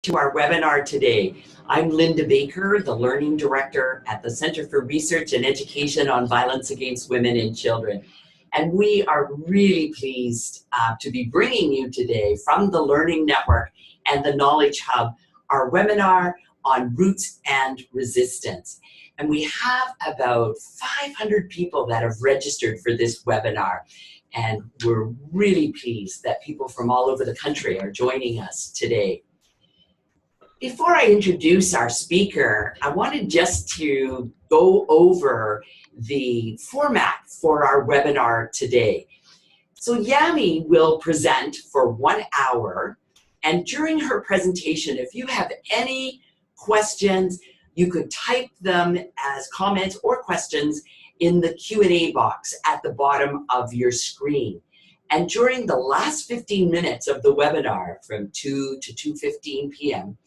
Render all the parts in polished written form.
to our webinar today. I'm Linda Baker, the Learning Director at the Center for Research and Education on Violence Against Women and Children. And we are really pleased to be bringing you today from the Learning Network and the Knowledge Hub, our webinar on roots and resistance. And we have about 500 people that have registered for this webinar. And we're really pleased that people from all over the country are joining us today. Before I introduce our speaker, I wanted just to go over the format for our webinar today. So Yami will present for 1 hour, and during her presentation, if you have any questions, you could type them as comments or questions in the Q&A box at the bottom of your screen. And during the last 15 minutes of the webinar, from 2 to 2:15 p.m.,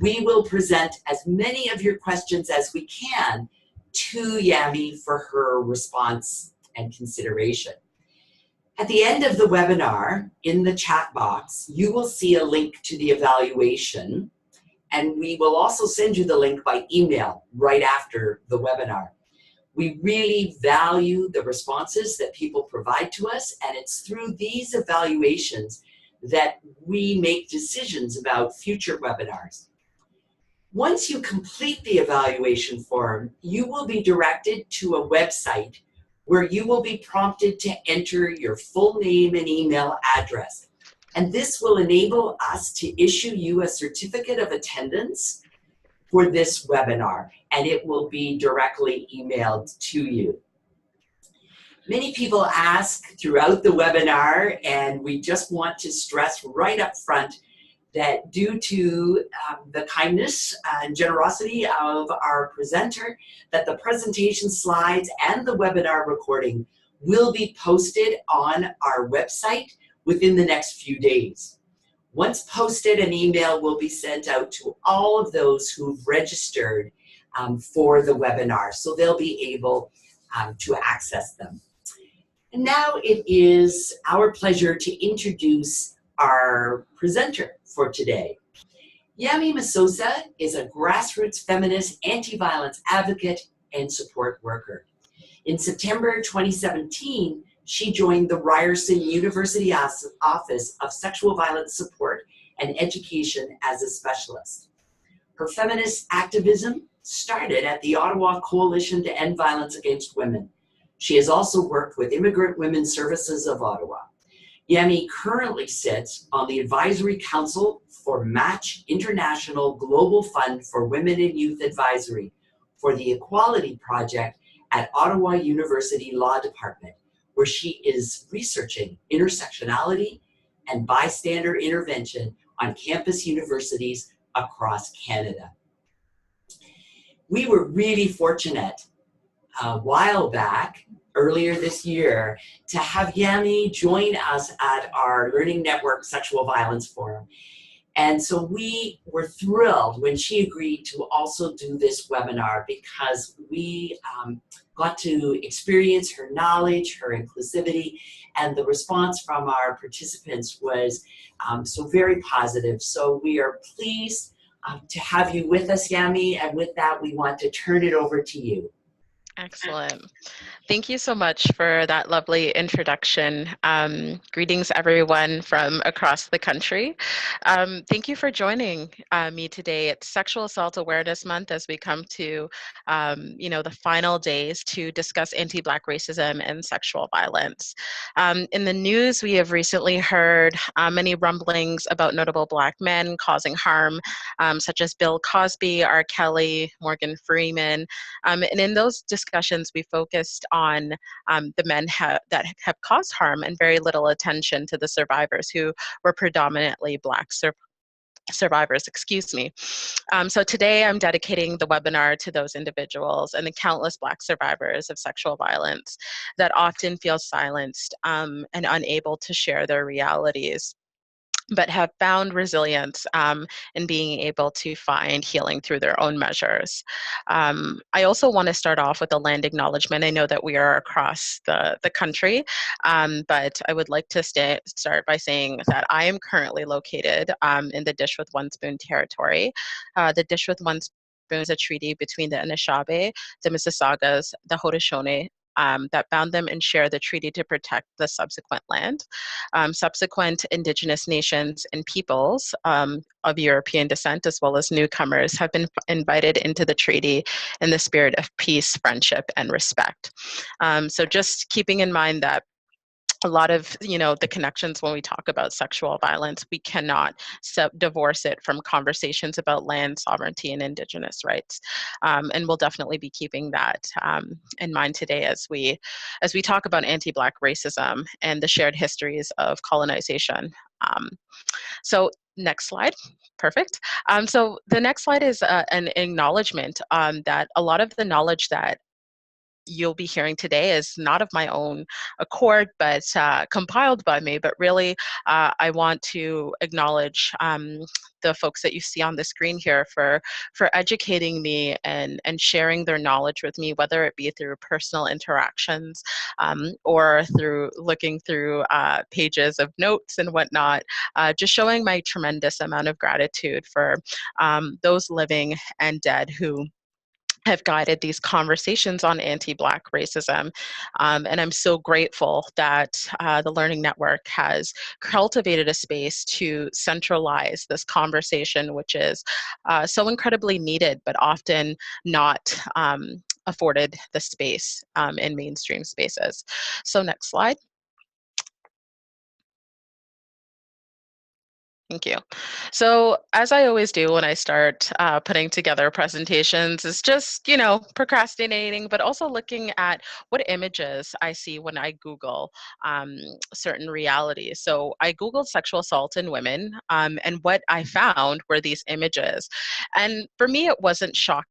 we will present as many of your questions as we can to Yami for her response and consideration. At the end of the webinar, in the chat box, you will see a link to the evaluation, and we will also send you the link by email right after the webinar. We really value the responses that people provide to us, and it's through these evaluations that we make decisions about future webinars. Once you complete the evaluation form, you will be directed to a website where you will be prompted to enter your full name and email address. And this will enable us to issue you a certificate of attendance for this webinar, and it will be directly emailed to you. Many people ask throughout the webinar, and we just want to stress right up front that due to the kindness and generosity of our presenter, that the presentation slides and the webinar recording will be posted on our website within the next few days. Once posted, an email will be sent out to all of those who've registered for the webinar, so they'll be able to access them. And now it is our pleasure to introduce our presenter for today. Yami Msosa is a grassroots feminist, anti-violence advocate, and support worker. In September 2017, she joined the Ryerson University Office of Sexual Violence Support and Education as a specialist. Her feminist activism started at the Ottawa Coalition to End Violence Against Women. She has also worked with Immigrant Women's Services of Ottawa. Yami currently sits on the Advisory Council for Match International Global Fund for Women and Youth Advisory for the Equality Project at Ottawa University Law Department, where she is researching intersectionality and bystander intervention on campus universities across Canada. We were really fortunate a while back, earlier this year, to have Yami join us at our Learning Network Sexual Violence Forum. And so we were thrilled when she agreed to also do this webinar, because we got to experience her knowledge, her inclusivity, and the response from our participants was so very positive. So we are pleased to have you with us, Yami, and with that we want to turn it over to you. Excellent. Thank you so much for that lovely introduction. Greetings, everyone from across the country. Thank you for joining me today. It's Sexual Assault Awareness Month as we come to, the final days to discuss anti-Black racism and sexual violence. In the news, we have recently heard many rumblings about notable Black men causing harm, such as Bill Cosby, R. Kelly, Morgan Freeman, and in those discussions, we focused on the men that have caused harm and very little attention to the survivors who were predominantly Black survivors, So today I'm dedicating the webinar to those individuals and the countless Black survivors of sexual violence that often feel silenced and unable to share their realities. but have found resilience in being able to find healing through their own measures. I also want to start off with a land acknowledgement. I know that we are across the country, but I would like to start by saying that I am currently located in the Dish with One Spoon territory. The Dish with One Spoon is a treaty between the Anishinaabe, the Mississaugas, the Haudenosaunee, that bound them and share the treaty to protect the subsequent land. Subsequent Indigenous nations and peoples of European descent, as well as newcomers, have been invited into the treaty in the spirit of peace, friendship, and respect. So just keeping in mind that a lot of the connections when we talk about sexual violence, we cannot divorce it from conversations about land sovereignty and Indigenous rights, and we'll definitely be keeping that in mind today as we talk about anti-Black racism and the shared histories of colonization. So next slide. Perfect. So the next slide is an acknowledgement that a lot of the knowledge that you'll be hearing today is not of my own accord, but compiled by me. But really, I want to acknowledge the folks that you see on the screen here for educating me and sharing their knowledge with me, whether it be through personal interactions or through looking through pages of notes and whatnot, just showing my tremendous amount of gratitude for those living and dead who have guided these conversations on anti-Black racism. And I'm so grateful that the Learning Network has cultivated a space to centralize this conversation, which is so incredibly needed, but often not afforded the space in mainstream spaces. So next slide. Thank you. So as I always do when I start putting together presentations, is just, procrastinating, but also looking at what images I see when I Google certain realities. So I Googled sexual assault in women, and what I found were these images. And for me, it wasn't shocking.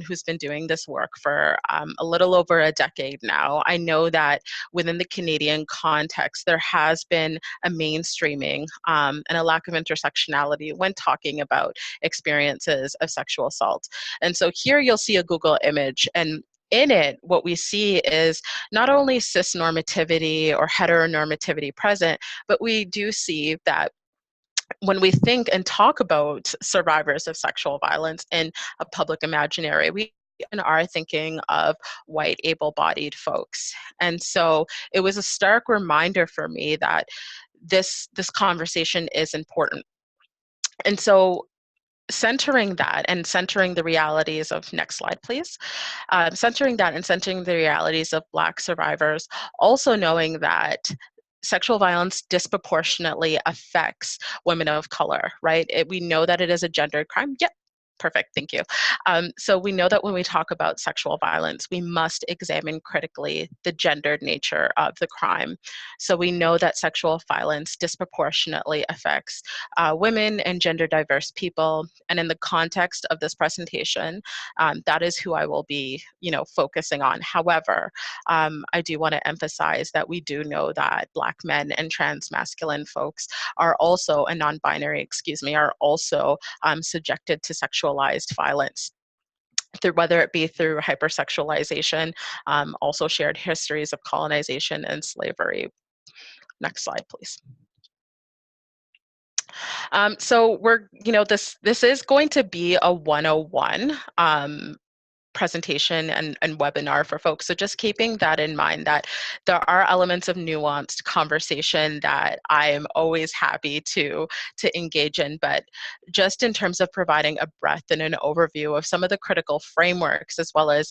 Who's been doing this work for a little over a decade now. I know that within the Canadian context, there has been a mainstreaming and a lack of intersectionality when talking about experiences of sexual assault. And so here you'll see a Google image, and in it, what we see is not only cis normativity or heteronormativity present, but we do see that when we think and talk about survivors of sexual violence in a public imaginary, we are thinking of white, able-bodied folks. And so it was a stark reminder for me that this conversation is important. And so centering that and centering the realities of, next slide, please. Centering that and centering the realities of Black survivors, also knowing that sexual violence disproportionately affects women of color, right? We know that it is a gendered crime. Yep. Perfect, thank you. So we know that when we talk about sexual violence, we must examine critically the gendered nature of the crime. So we know that sexual violence disproportionately affects women and gender diverse people. And in the context of this presentation, that is who I will be, focusing on. However, I do want to emphasize that we do know that Black men and trans masculine folks are also, and non-binary, are also subjected to sexualized violence, through whether it be through hypersexualization, also shared histories of colonization and slavery. Next slide, please. So we're, this is going to be a 101 presentation and webinar for folks. So just keeping that in mind, that there are elements of nuanced conversation that I am always happy to engage in, but just in terms of providing a breadth and an overview of some of the critical frameworks, as well as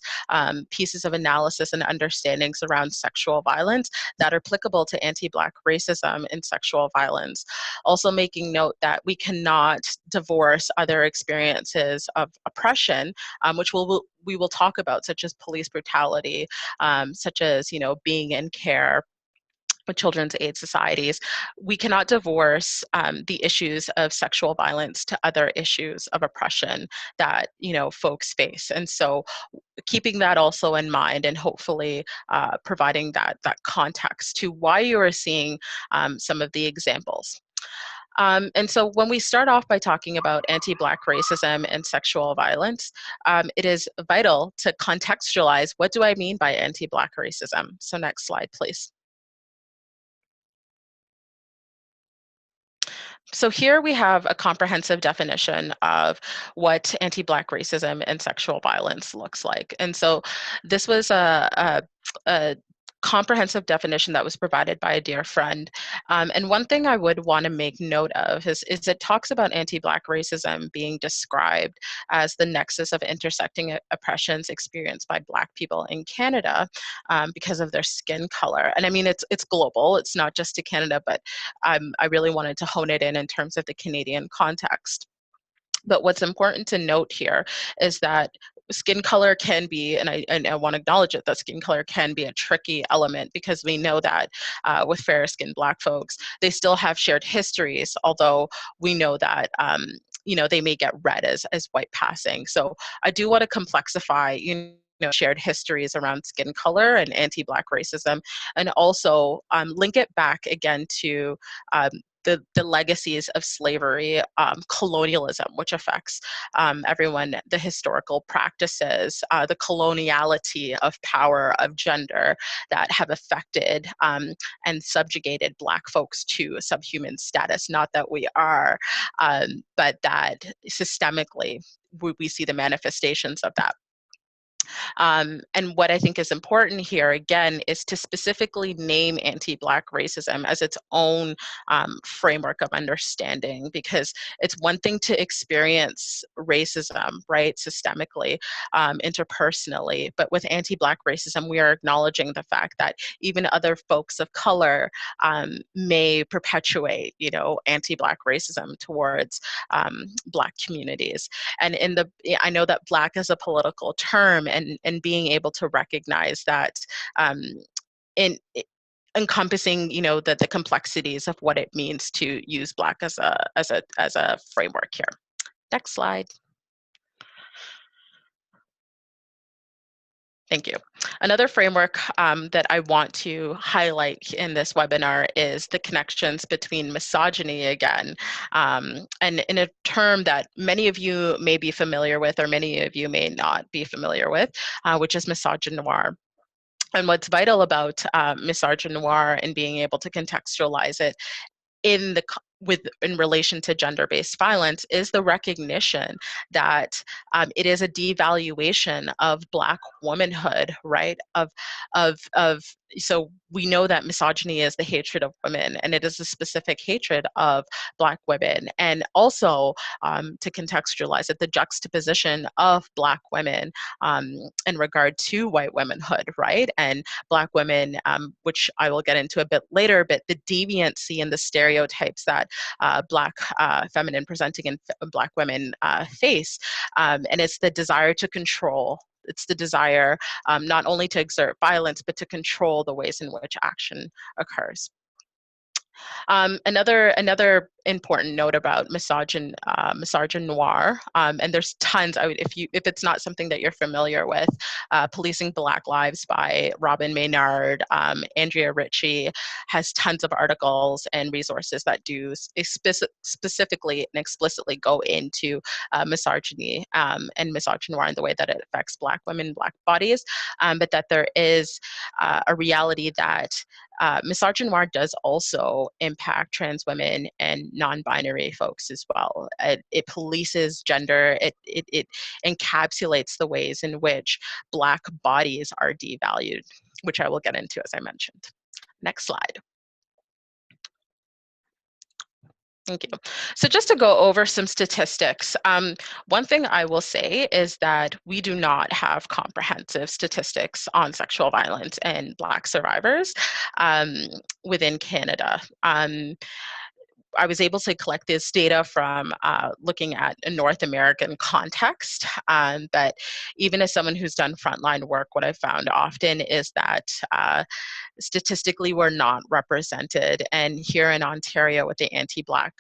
pieces of analysis and understandings around sexual violence that are applicable to anti-Black racism and sexual violence. Also making note that we cannot divorce other experiences of oppression, which we will talk about, such as police brutality, such as, being in care with children's aid societies. We cannot divorce the issues of sexual violence to other issues of oppression that, folks face. And so keeping that also in mind, and hopefully providing that context to why you are seeing some of the examples. And so when we start off by talking about anti-Black racism and sexual violence, it is vital to contextualize, what do I mean by anti-Black racism? So next slide, please. So here we have a comprehensive definition of what anti-Black racism and sexual violence looks like. And so this was a comprehensive definition that was provided by a dear friend. And one thing I would want to make note of is it talks about anti-Black racism being described as the nexus of intersecting oppressions experienced by Black people in Canada because of their skin color. And I mean, it's global. It's not just to Canada, but I really wanted to hone it in terms of the Canadian context. But what's important to note here is that skin color can be, and I want to acknowledge it, that skin color can be a tricky element, because we know that with fair skinned Black folks, they still have shared histories, although we know that they may get read as white passing. So I do want to complexify, shared histories around skin color and anti-Black racism, and also link it back again to the legacies of slavery, colonialism, which affects everyone, the historical practices, the coloniality of power, of gender, that have affected and subjugated Black folks to subhuman status. Not that we are, but that systemically we see the manifestations of that. And what I think is important here, again, is to specifically name anti-Black racism as its own framework of understanding, because it's one thing to experience racism, right, systemically, interpersonally, but with anti-Black racism, we are acknowledging the fact that even other folks of color may perpetuate, anti-Black racism towards Black communities. And I know that Black is a political term, and being able to recognize that in encompassing, the complexities of what it means to use Black as a framework here. Next slide. Thank you. Another framework that I want to highlight in this webinar is the connections between misogyny again, and in a term that many of you may be familiar with, or many of you may not be familiar with, which is misogynoir. And what's vital about misogynoir and being able to contextualize it in relation to gender-based violence is the recognition that it is a devaluation of Black womanhood, right? So we know that misogyny is the hatred of women, and it is a specific hatred of Black women, and also to contextualize it, the juxtaposition of Black women in regard to white womanhood, right? And Black women, which I will get into a bit later, but the deviancy and the stereotypes that Black feminine presenting and Black women face, and it's the desire to control. It's the desire not only to exert violence, but to control the ways in which action occurs. Another important note about misogynoir, and there's tons. If it's not something that you're familiar with, Policing Black Lives by Robin Maynard, Andrea Ritchie has tons of articles and resources that do specifically and explicitly go into misogyny and misogynoir and the way that it affects Black women, Black bodies, but that there is a reality that misogynoir does also impact trans women and non-binary folks as well. It polices gender. It encapsulates the ways in which Black bodies are devalued, which I will get into, as I mentioned. Next slide. Thank you. So just to go over some statistics, one thing I will say is that we do not have comprehensive statistics on sexual violence and Black survivors within Canada. I was able to collect this data from looking at a North American context, but even as someone who's done frontline work, what I've found often is that statistically we're not represented. And here in Ontario with the anti-Black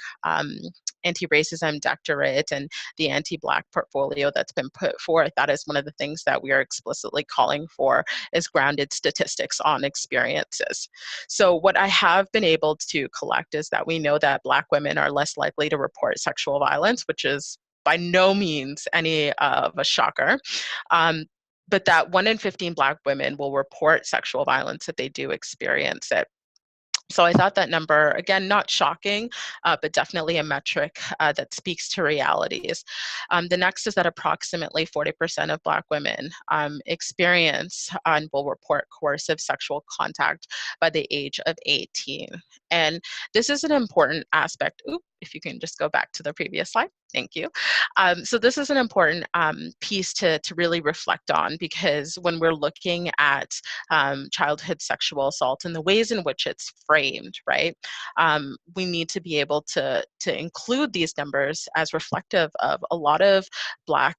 anti-racism doctorate and the anti-Black portfolio that's been put forth, that is one of the things that we are explicitly calling for, is grounded statistics on experiences. So what I have been able to collect is that we know that Black women are less likely to report sexual violence, which is by no means any of a shocker. But that 1 in 15 Black women will report sexual violence if they do experience it. So I thought that number, again, not shocking, but definitely a metric that speaks to realities. The next is that approximately 40% of Black women experience and will report coercive sexual contact by the age of 18. And this is an important aspect. Oop, if you can just go back to the previous slide. Thank you. So this is an important piece to really reflect on, because when we're looking at childhood sexual assault and the ways in which it's framed, right, we need to be able to include these numbers as reflective of a lot of Black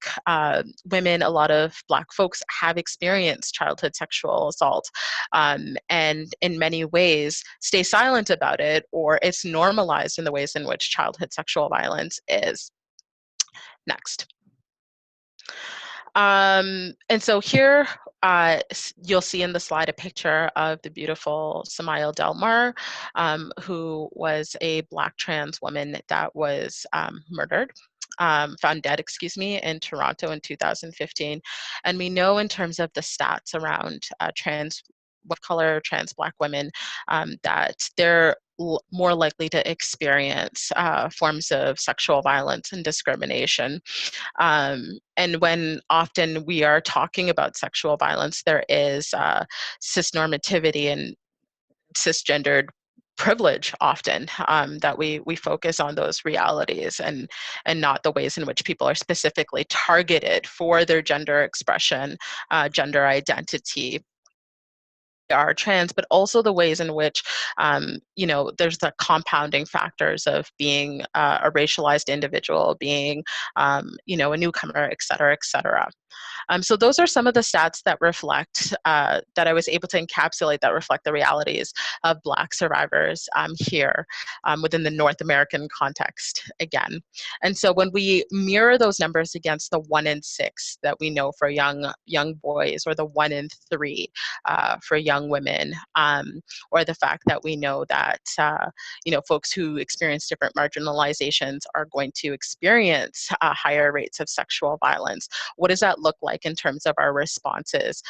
women, a lot of Black folks have experienced childhood sexual assault, and in many ways stay silent about it, or it's normalized in the ways in which childhood sexual violence is. Next. And so here you'll see in the slide a picture of the beautiful Samael Delmar, who was a Black trans woman that was murdered. Found dead, in Toronto in 2015. And we know in terms of the stats around trans color, trans Black women, that they're more likely to experience forms of sexual violence and discrimination. And when often we are talking about sexual violence, there is cisnormativity and cisgendered privilege often, that we focus on those realities and not the ways in which people are specifically targeted for their gender expression, gender identity, are trans, but also the ways in which, there's the compounding factors of being a racialized individual, being, a newcomer, et cetera, et cetera. So those are some of the stats that reflect, that I was able to encapsulate, that reflect the realities of Black survivors here within the North American context again. And so when we mirror those numbers against the 1 in 6 that we know for young boys, or the 1 in 3 for young women, or the fact that we know that folks who experience different marginalizations are going to experience higher rates of sexual violence, what does that look like in terms of our responses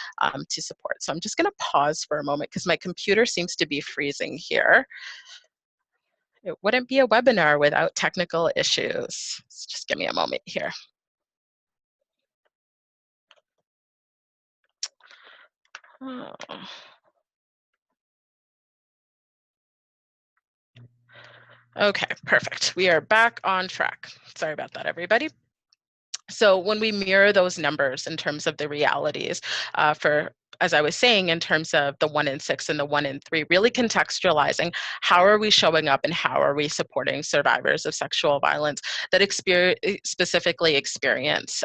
to support? So I'm just going to pause for a moment because my computer seems to be freezing here. It wouldn't be a webinar without technical issues. So just give me a moment here. Oh. Okay, perfect. We are back on track. Sorry about that, everybody. So when we mirror those numbers in terms of the realities for, as I was saying, in terms of the 1 in 6 and the 1 in 3, really contextualizing how are we showing up and how are we supporting survivors of sexual violence that specifically experience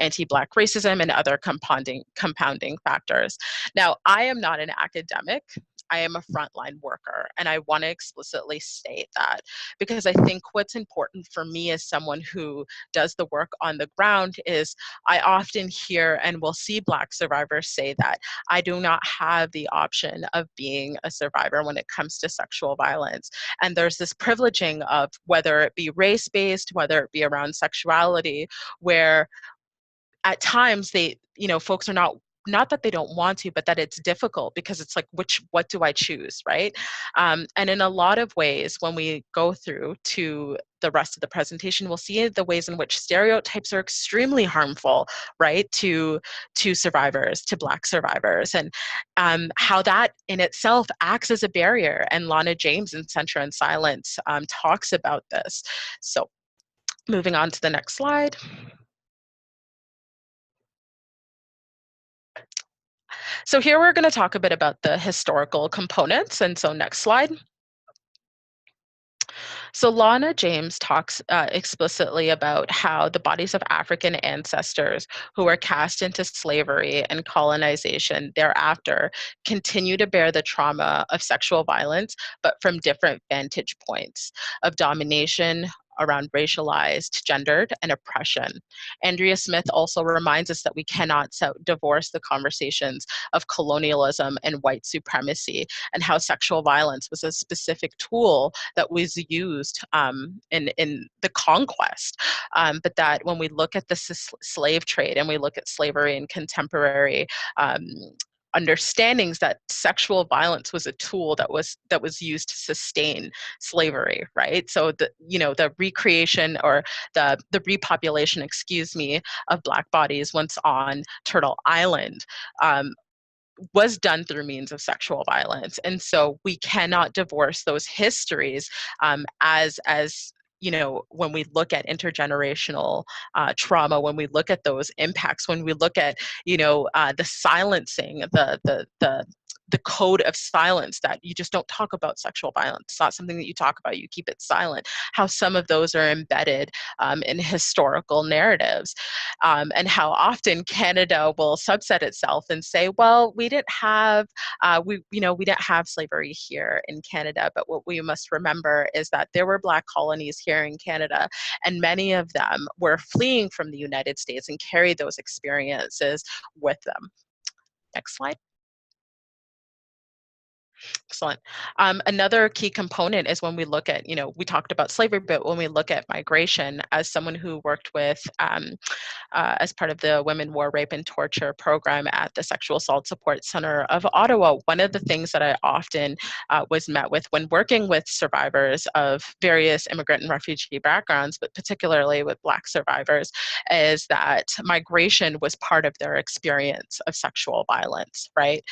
anti-Black racism and other compounding factors. Now, I am not an academic. I am a frontline worker, and I want to explicitly state that, because I think what's important for me as someone who does the work on the ground is I often hear and will see Black survivors say that I do not have the option of being a survivor when it comes to sexual violence. And there's this privileging of whether it be race-based, whether it be around sexuality, where at times folks are not that they don't want to, but that it's difficult because it's like, what do I choose, right? And in a lot of ways, when we go through to the rest of the presentation, we'll see the ways in which stereotypes are extremely harmful, right, to survivors, to Black survivors, and how that in itself acts as a barrier. And Lana James in Censure and Silence talks about this. So moving on to the next slide. So here we're going to talk a bit about the historical components. And so next slide. So Lana James talks explicitly about how the bodies of African ancestors who were cast into slavery and colonization thereafter continue to bear the trauma of sexual violence, but from different vantage points of domination, around racialized, gendered, and oppression. Andrea Smith also reminds us that we cannot divorce the conversations of colonialism and white supremacy, and how sexual violence was a specific tool that was used in the conquest. But that when we look at the slave trade and we look at slavery in contemporary um, understandings, that sexual violence was a tool that was used to sustain slavery, right? So the recreation, or the repopulation, excuse me, of Black bodies once on Turtle Island was done through means of sexual violence. And so we cannot divorce those histories as when we look at intergenerational trauma, when we look at those impacts, when we look at the silencing, the code of silence, that you just don't talk about sexual violence. It's not something that you talk about, you keep it silent. How some of those are embedded in historical narratives, and how often Canada will subset itself and say, well, we didn't have we didn't have slavery here in Canada, but what we must remember is that there were Black colonies here in Canada, and many of them were fleeing from the United States and carried those experiences with them. Next slide. Excellent. Another key component is when we look at, we talked about slavery, but when we look at migration, as someone who worked with, as part of the Women, War, Rape, and Torture program at the Sexual Assault Support Center of Ottawa, one of the things that I often was met with when working with survivors of various immigrant and refugee backgrounds, but particularly with Black survivors, is that migration was part of their experience of sexual violence, right?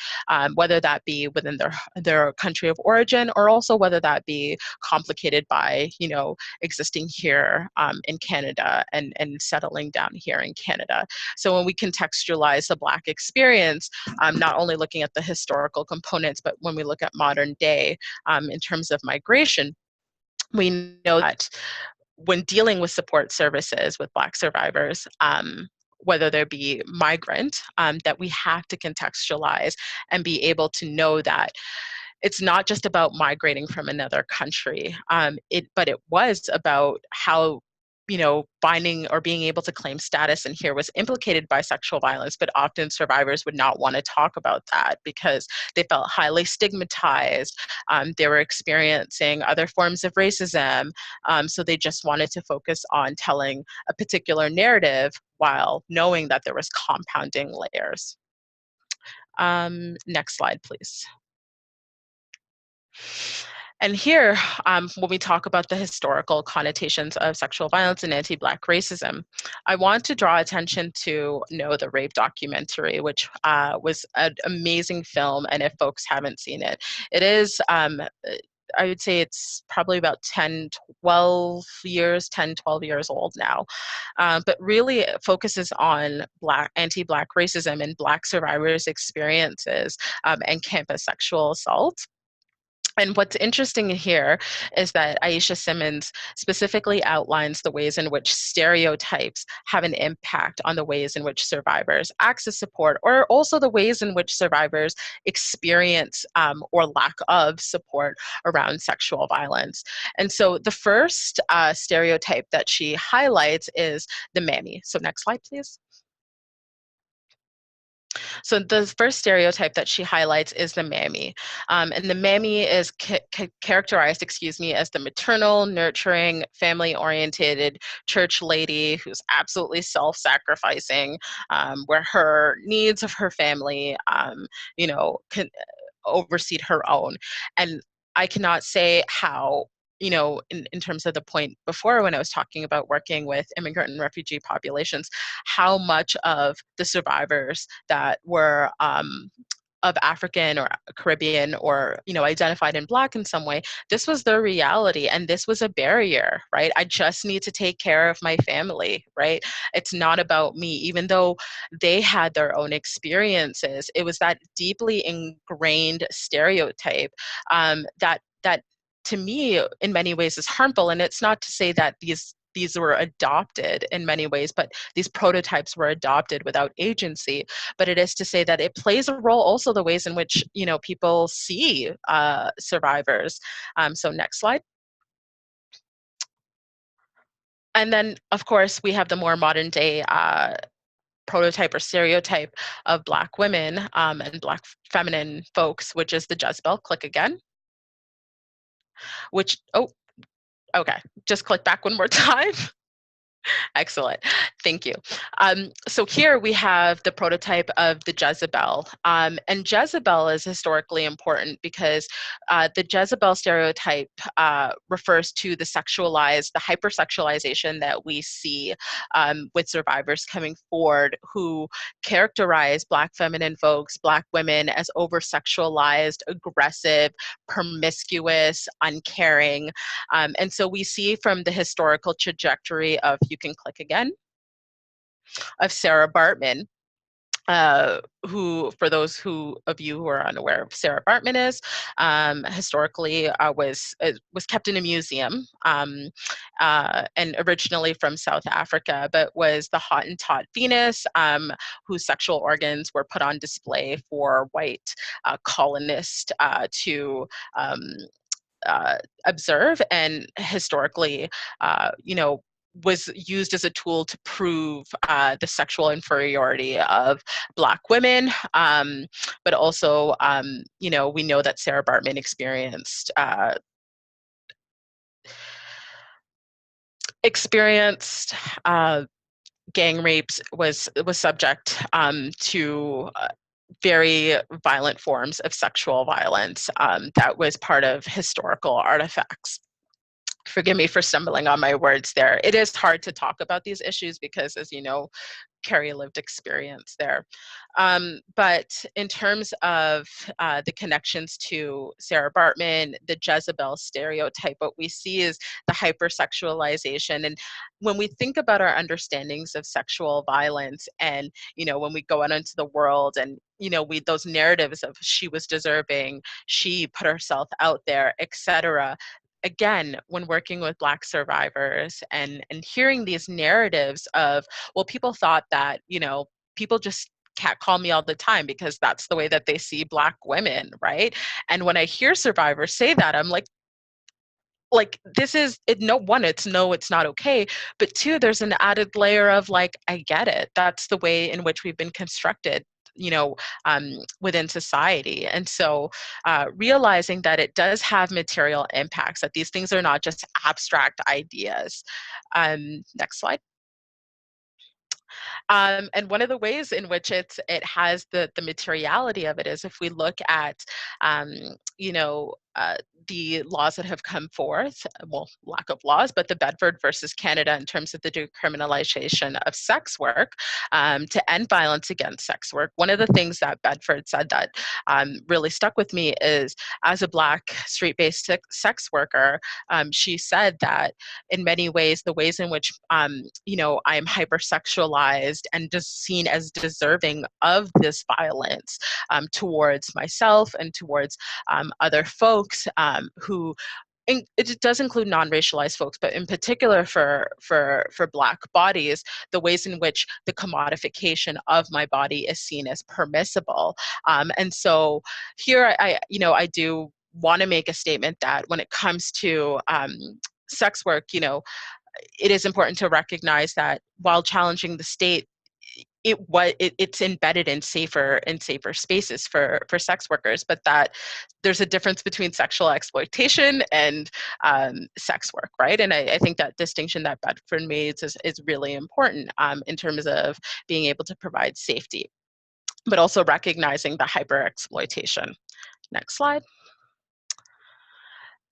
Whether that be within their country of origin, or also whether that be complicated by existing here in Canada and settling down here in Canada. So when we contextualize the Black experience, not only looking at the historical components, but when we look at modern day in terms of migration, we know that when dealing with support services with Black survivors, whether there be migrant, that we have to contextualize and be able to know that it's not just about migrating from another country, but it was about how finding or being able to claim status in here was implicated by sexual violence, but often survivors would not want to talk about that because they felt highly stigmatized. They were experiencing other forms of racism, so they just wanted to focus on telling a particular narrative while knowing that there was compounding layers. Next slide, please. And here, when we talk about the historical connotations of sexual violence and anti-Black racism, I want to draw attention to Know the Rape documentary, which was an amazing film. And if folks haven't seen it, it is, I would say it's probably about 10, 12 years old now. But really it focuses on anti-Black racism and Black survivors' experiences and campus sexual assault. And what's interesting here is that Aisha Simmons specifically outlines the ways in which stereotypes have an impact on the ways in which survivors access support, or also the ways in which survivors experience or lack of support around sexual violence. And so the first stereotype that she highlights is the mammy. So next slide, please. So the first stereotype that she highlights is the mammy. And the mammy is characterized, as the maternal, nurturing, family-oriented church lady who's absolutely self-sacrificing, where her needs of her family, can oversee her own. And I cannot say how, in terms of the point before when I was talking about working with immigrant and refugee populations, how much of the survivors that were of African or Caribbean or, identified in Black in some way, this was their reality and this was a barrier, right? I just need to take care of my family, right? It's not about me. Even though they had their own experiences, it was that deeply ingrained stereotype that to me in many ways is harmful. And it's not to say that these were adopted in many ways, but these prototypes were adopted without agency. But it is to say that it plays a role also the ways in which, people see survivors. So next slide. And then, of course, we have the more modern day prototype or stereotype of Black women and Black feminine folks, which is the Jezebel. Click again. Which, oh, okay, just click back one more time. Excellent. Thank you. So here we have the prototype of the Jezebel. And Jezebel is historically important because the Jezebel stereotype refers to the sexualized, the hypersexualization that we see with survivors coming forward who characterize Black feminine folks, Black women as over-sexualized, aggressive, promiscuous, uncaring. And so we see from the historical trajectory of, you can click again, of Sarah Bartman, who, for those of you who are unaware of Sarah Bartman is, historically was kept in a museum and originally from South Africa, but was the Hottentot Venus, whose sexual organs were put on display for white colonists to observe, and historically, was used as a tool to prove the sexual inferiority of Black women, but also, we know that Sarah Bartman experienced gang rapes, was subject to very violent forms of sexual violence that was part of historical artifacts. Forgive me for stumbling on my words there. It is hard to talk about these issues because, as you know, carry a lived experience there. But in terms of the connections to Sarah Bartman, the Jezebel stereotype, what we see is the hypersexualization. And when we think about our understandings of sexual violence and, when we go out into the world and, those narratives of she was deserving, she put herself out there, etc. Again, when working with Black survivors and hearing these narratives of, well, people thought that, people just catcall me all the time because that's the way that they see Black women, right? And when I hear survivors say that, I'm like this is it, no, one, it's no, it's not okay, but two, there's an added layer of like, I get it, that's the way in which we've been constructed, within society. And so realizing that it does have material impacts, that these things are not just abstract ideas. Next slide. And one of the ways in which it has the materiality of it is if we look at, the laws that have come forth, well, lack of laws, but the Bedford versus Canada in terms of the decriminalization of sex work to end violence against sex work. One of the things that Bedford said that really stuck with me is, as a Black street-based sex worker, she said that in many ways, the ways in which, I'm hypersexualized and just seen as deserving of this violence towards myself and towards other folks who, it does include non-racialized folks, but in particular for Black bodies, the ways in which the commodification of my body is seen as permissible. And so here I do want to make a statement that when it comes to sex work, it is important to recognize that while challenging the state, it's embedded in safer spaces for sex workers, but that there's a difference between sexual exploitation and sex work, right? And I think that distinction that Bedford made is really important in terms of being able to provide safety, but also recognizing the hyper exploitation. Next slide.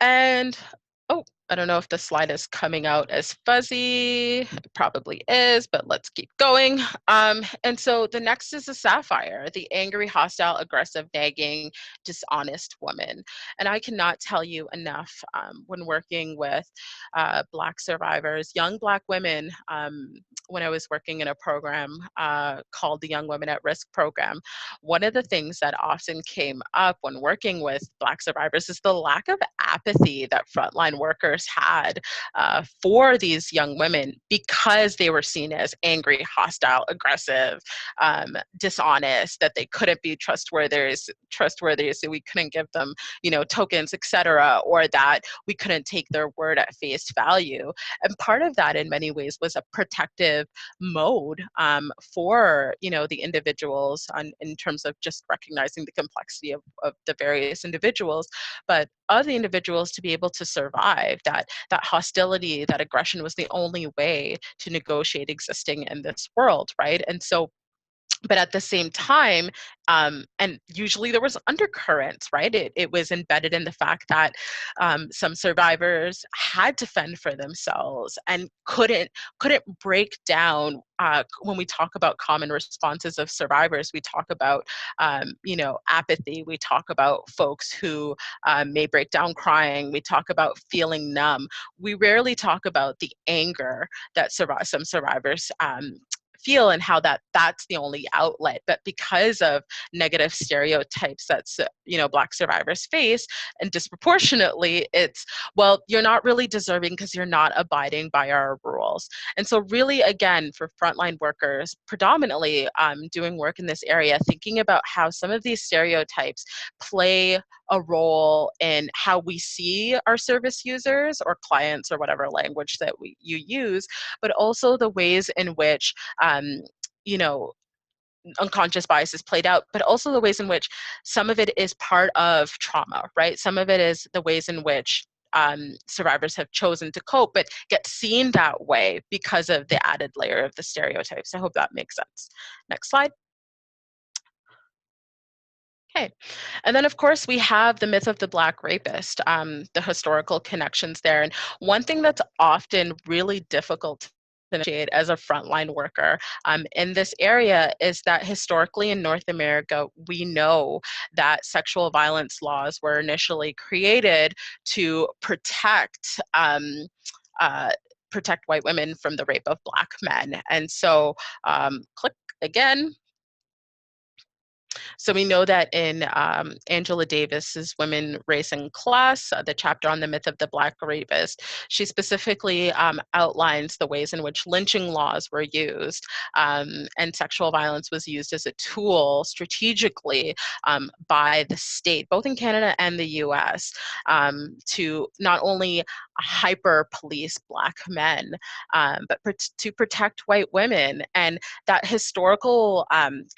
And, oh, I don't know if the slide is coming out as fuzzy. It probably is, but let's keep going. And so the next is the sapphire, the angry, hostile, aggressive, nagging, dishonest woman. And I cannot tell you enough when working with Black survivors, young Black women, when I was working in a program called the Young Women at Risk program, one of the things that often came up when working with Black survivors is the lack of apathy that frontline workers survivors had for these young women, because they were seen as angry, hostile, aggressive, dishonest, that they couldn't be trustworthy, so we couldn't give them, tokens, etc., or that we couldn't take their word at face value. And part of that, in many ways, was a protective mode for the individuals in terms of just recognizing the complexity of the various individuals, but of the individuals to be able to survive that hostility, that aggression was the only way to negotiate existing in this world, right? And so, but at the same time, and usually there was undercurrents, right? It was embedded in the fact that some survivors had to fend for themselves and couldn't break down. When we talk about common responses of survivors, we talk about apathy. We talk about folks who may break down crying. We talk about feeling numb. We rarely talk about the anger that some survivors feel, and how that's the only outlet. But because of negative stereotypes that Black survivors face, and disproportionately, it's, well, you're not really deserving because you're not abiding by our rules. And so really, again, for frontline workers, predominantly doing work in this area, thinking about how some of these stereotypes play a role in how we see our service users or clients, or whatever language that you use, but also the ways in which unconscious bias is played out, but also the ways in which some of it is part of trauma, right? Some of it is the ways in which survivors have chosen to cope, but get seen that way because of the added layer of the stereotypes. I hope that makes sense. Next slide. Okay. And then, of course, we have the myth of the Black rapist, the historical connections there. And one thing that's often really difficult to initiate as a frontline worker in this area is that historically in North America, we know that sexual violence laws were initially created to protect white women from the rape of Black men. And so, click again. So we know that in Angela Davis's Women, Race, and Class, the chapter on the myth of the Black rapist, she specifically outlines the ways in which lynching laws were used, and sexual violence was used as a tool strategically by the state, both in Canada and the US, to not only hyper police Black men, but to protect white women. And that historical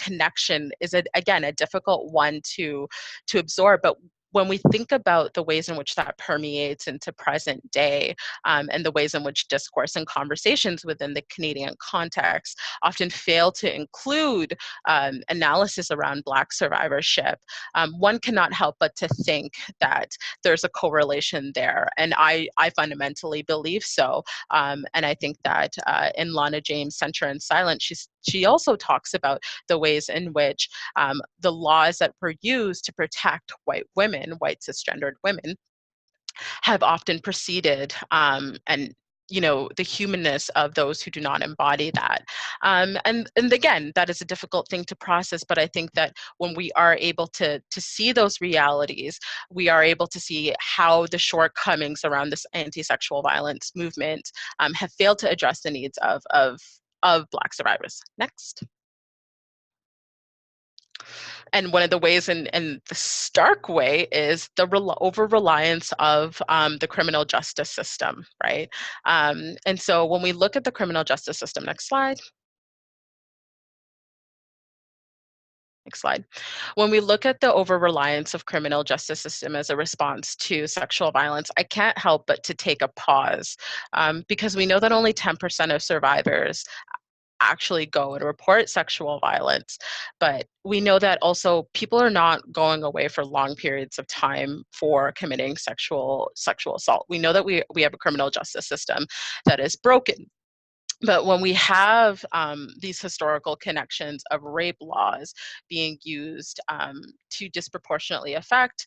connection is, again, a difficult one to absorb. But when we think about the ways in which that permeates into present day, and the ways in which discourse and conversations within the Canadian context often fail to include analysis around Black survivorship, one cannot help but to think that there's a correlation there. And I fundamentally believe so. And I think that in Lana James' Center and Silence, she also talks about the ways in which the laws that were used to protect white women, white cisgendered women, have often preceded and the humanness of those who do not embody that. And again, that is a difficult thing to process, but I think that when we are able to see those realities, we are able to see how the shortcomings around this anti-sexual violence movement have failed to address the needs of Black survivors. Next. And one of the ways, in the stark way, is the over-reliance of the criminal justice system, right? And so when we look at the criminal justice system, next slide. Next slide. When we look at the over-reliance of criminal justice system as a response to sexual violence, I can't help but to take a pause, because we know that only 10% of survivors actually go and report sexual violence. But we know that also people are not going away for long periods of time for committing sexual assault. We know that we have a criminal justice system that is broken. But when we have these historical connections of rape laws being used to disproportionately affect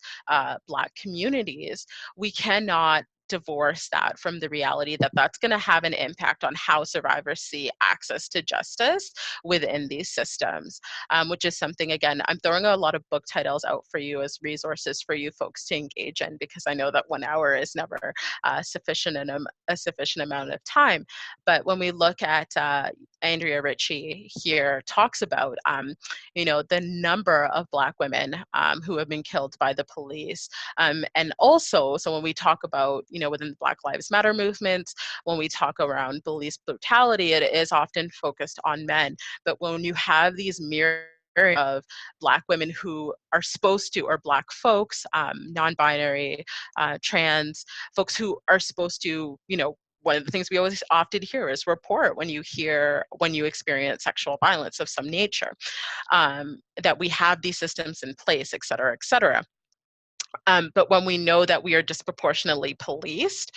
Black communities, we cannot divorce that from the reality that that's going to have an impact on how survivors see access to justice within these systems, which is something, again, I'm throwing a lot of book titles out for you as resources for you folks to engage in, because I know that 1 hour is never sufficient in a sufficient amount of time. But when we look at Andrea Ritchie here talks about, the number of Black women who have been killed by the police. And also, so when we talk about, within the Black Lives Matter movement, when we talk around police brutality, it is often focused on men. But when you have these mirror of Black women who are supposed to, or Black folks, non-binary, trans folks who are supposed to, one of the things we always often hear is report when you experience sexual violence of some nature, that we have these systems in place, et cetera, et cetera. But when we know that we are disproportionately policed,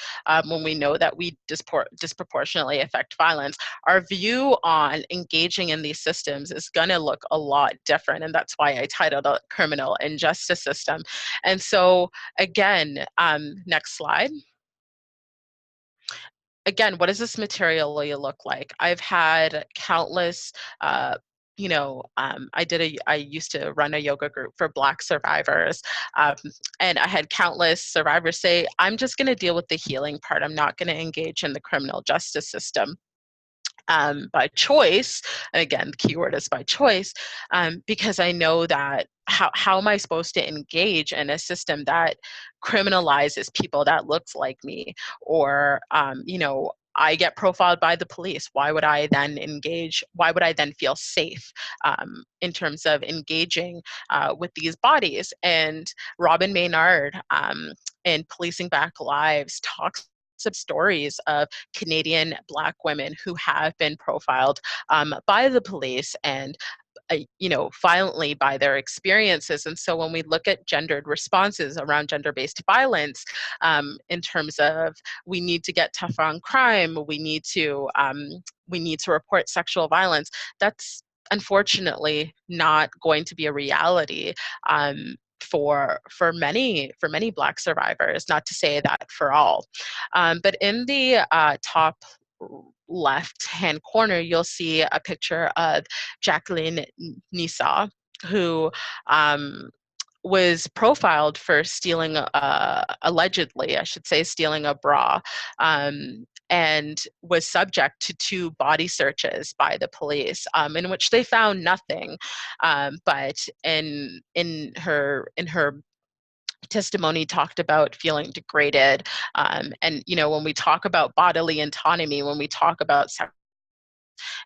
when we know that we disproportionately affect violence, our view on engaging in these systems is going to look a lot different. And that's why I titled it Criminal Injustice System. And so, again, next slide. Again, what does this materially look like? I've had countless, I used to run a yoga group for Black survivors, and I had countless survivors say, I'm just going to deal with the healing part. I'm not going to engage in the criminal justice system. By choice, and again, the key word is by choice, because I know that how am I supposed to engage in a system that criminalizes people that looks like me, or I get profiled by the police. Why would I then engage? Why would I then feel safe in terms of engaging with these bodies? And Robin Maynard in Policing Back Lives talks of stories of Canadian Black women who have been profiled by the police and violently by their experiences. And so when we look at gendered responses around gender-based violence, in terms of we need to get tougher on crime, we need to report sexual violence, that's unfortunately not going to be a reality for many Black survivors, not to say that for all. But in the top left-hand corner, you'll see a picture of Jacqueline Nisa, who was profiled for stealing, allegedly, I should say, stealing a bra, and was subject to 2 body searches by the police, in which they found nothing. But in her testimony talked about feeling degraded, and when we talk about bodily autonomy, when we talk about sex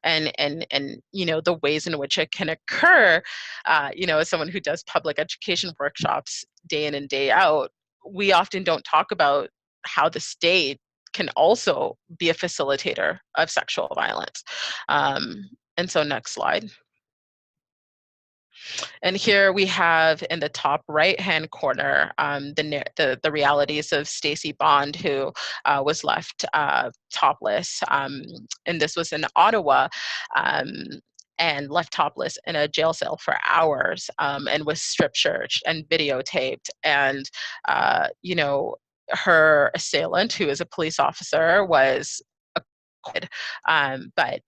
and the ways in which it can occur, as someone who does public education workshops day in and day out, we often don't talk about how the state can also be a facilitator of sexual violence. And so next slide. And here we have in the top right-hand corner the realities of Stacey Bond, who was left topless, and this was in Ottawa, and left topless in a jail cell for hours, and was strip-searched and videotaped. And her assailant, who is a police officer, was acquitted. But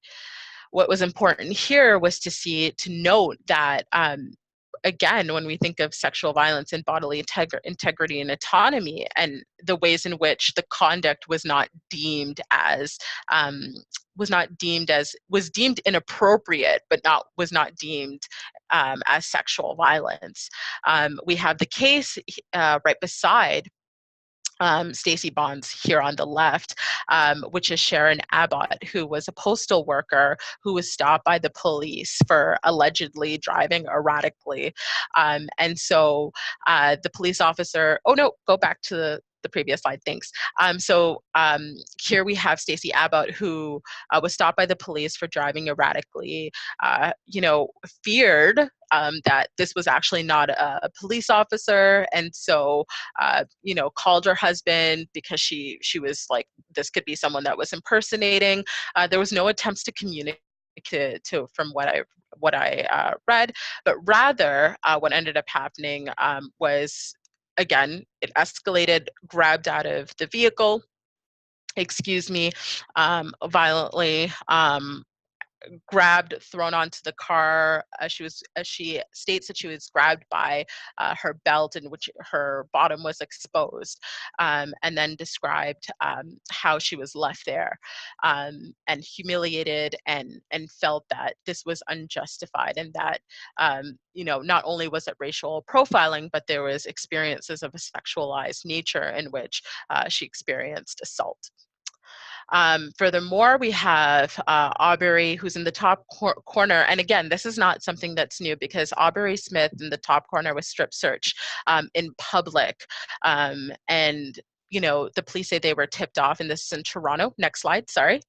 what was important here was to note that, again, when we think of sexual violence and bodily integrity and autonomy, and the ways in which the conduct was deemed inappropriate, but was not deemed as sexual violence. We have the case right beside Stacey Bonds here on the left, which is Sharon Abbott, who was a postal worker who was stopped by the police for allegedly driving erratically. And so the police officer, oh no, go back to the previous slide, thanks. Here we have Stacey Abbott, who was stopped by the police for driving erratically, feared that this was actually not a police officer, and so called her husband because she was like, this could be someone that was impersonating. There was no attempts to communicate from what I read, but rather what ended up happening was again, it escalated, grabbed out of the vehicle, violently, grabbed, thrown onto the car. She states that she was grabbed by her belt, in which her bottom was exposed, and then described how she was left there, and humiliated, and felt that this was unjustified, and that not only was it racial profiling, but there was experiences of a sexualized nature in which she experienced assault. Furthermore, we have Aubrey, who's in the top corner. And again, this is not something that's new, because Aubrey Smith in the top corner was strip searched in public. And, the police say they were tipped off, and this is in Toronto. Next slide, sorry.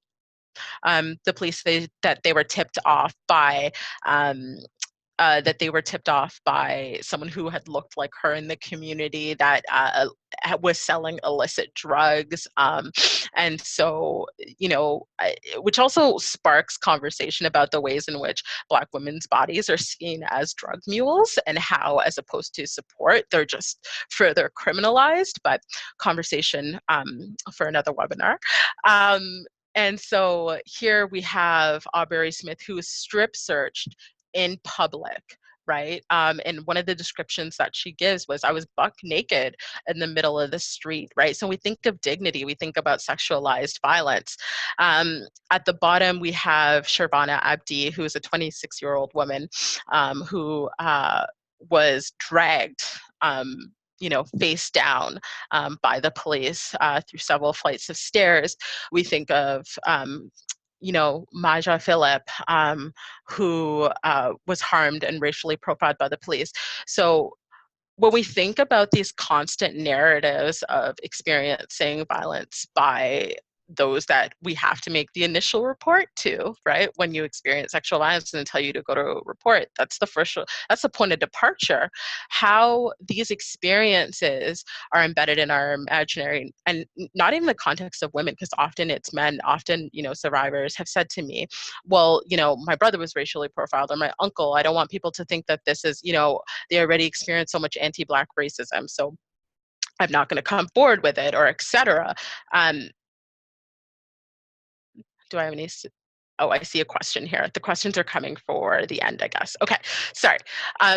The police say that they were tipped off by someone who had looked like her in the community, that was selling illicit drugs. And so, which also sparks conversation about the ways in which Black women's bodies are seen as drug mules, and how, as opposed to support, they're just further criminalized. But conversation for another webinar. And so here we have Aubrey Smith, who was strip searched in public, right? And one of the descriptions that she gives was, I was buck naked in the middle of the street, right? So we think of dignity, we think about sexualized violence. At the bottom, we have Shervana Abdi, who is a 26-year-old woman who was dragged face down by the police through several flights of stairs. We think of Maja Phillip, who was harmed and racially profiled by the police. So when we think about these constant narratives of experiencing violence by those that we have to make the initial report to, right? When you experience sexual violence and tell you to go to report, that's the point of departure. How these experiences are embedded in our imaginary, and not even the context of women, because often it's men. Often, survivors have said to me, well, my brother was racially profiled, or my uncle. I don't want people to think that this is, they already experienced so much anti-Black racism, so I'm not going to come forward with it, or etc. Do I have any? Oh, I see a question here. The questions are coming for the end, I guess. Okay, sorry.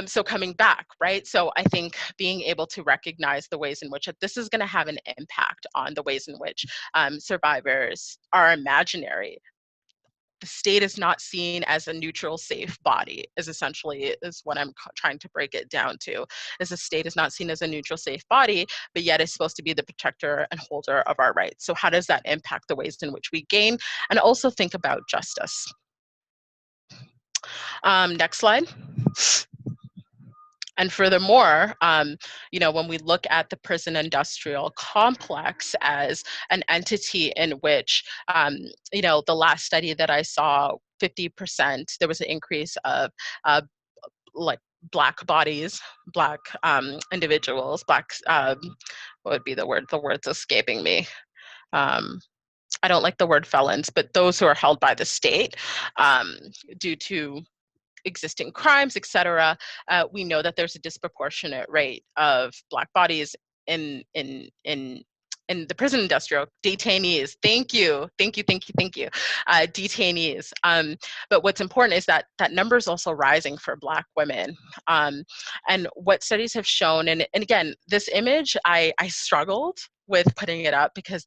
So coming back, right? So I think being able to recognize the ways in which this is going to have an impact on the ways in which survivors are imaginary. The state is not seen as a neutral, safe body, is what I'm trying to break it down to. Is the state is not seen as a neutral, safe body, but yet is supposed to be the protector and holder of our rights. So how does that impact the ways in which we gain and also think about justice? Next slide. And furthermore, when we look at the prison industrial complex as an entity in which, the last study that I saw, 50%, there was an increase of Black bodies, Black individuals, Black, what would be the word? The word's escaping me. I don't like the word felons, but those who are held by the state due to existing crimes, etc., we know that there's a disproportionate rate of Black bodies in the prison industrial. Detainees, thank you, detainees. But what's important is that that number is also rising for Black women. And what studies have shown, and again, this image, I struggled with putting it up because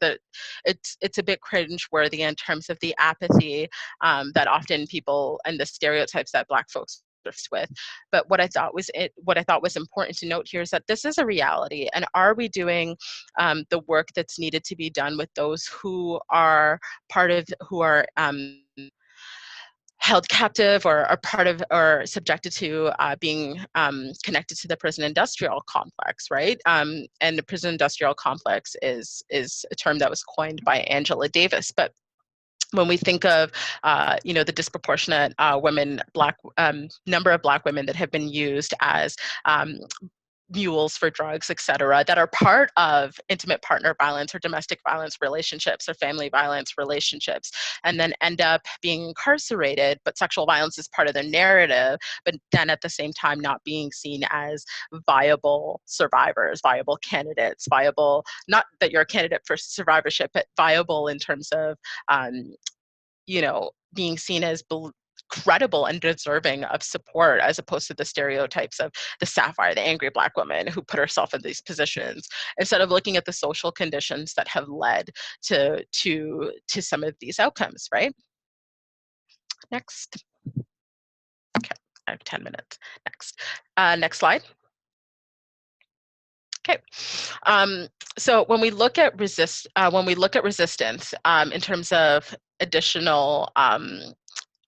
it's a bit cringe-worthy in terms of the apathy that often people, and the stereotypes that Black folks with. But what I thought was important to note here is that this is a reality, and are we doing the work that's needed to be done with those who are held captive, or are part of, or subjected to being connected to the prison industrial complex, right? And the prison industrial complex is a term that was coined by Angela Davis. But when we think of, the disproportionate number of Black women that have been used as mules for drugs, et cetera, that are part of intimate partner violence or domestic violence relationships or family violence relationships, and then end up being incarcerated, but sexual violence is part of their narrative, but then at the same time not being seen as viable survivors, viable candidates, viable, not that you're a candidate for survivorship, but viable in terms of, being seen as credible and deserving of support, as opposed to the stereotypes of the sapphire, the angry Black woman who put herself in these positions, instead of looking at the social conditions that have led to some of these outcomes, right? Next. Okay, I have 10 minutes. Next slide. Okay, so when we look at resistance in terms of additional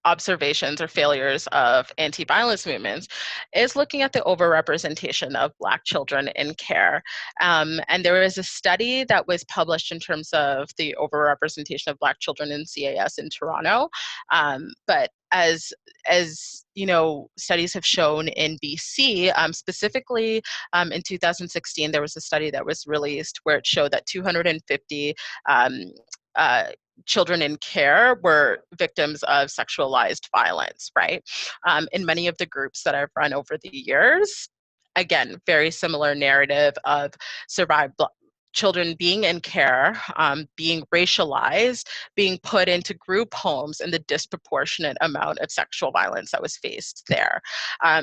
observations or failures of anti-violence movements, is looking at the overrepresentation of Black children in care. And there is a study that was published in terms of the overrepresentation of Black children in CAS in Toronto. But as studies have shown in BC, specifically in 2016, there was a study that was released where it showed that 250 children in care were victims of sexualized violence, right? In many of the groups that I've run over the years, again, very similar narrative of children being in care, being racialized, being put into group homes, and the disproportionate amount of sexual violence that was faced there.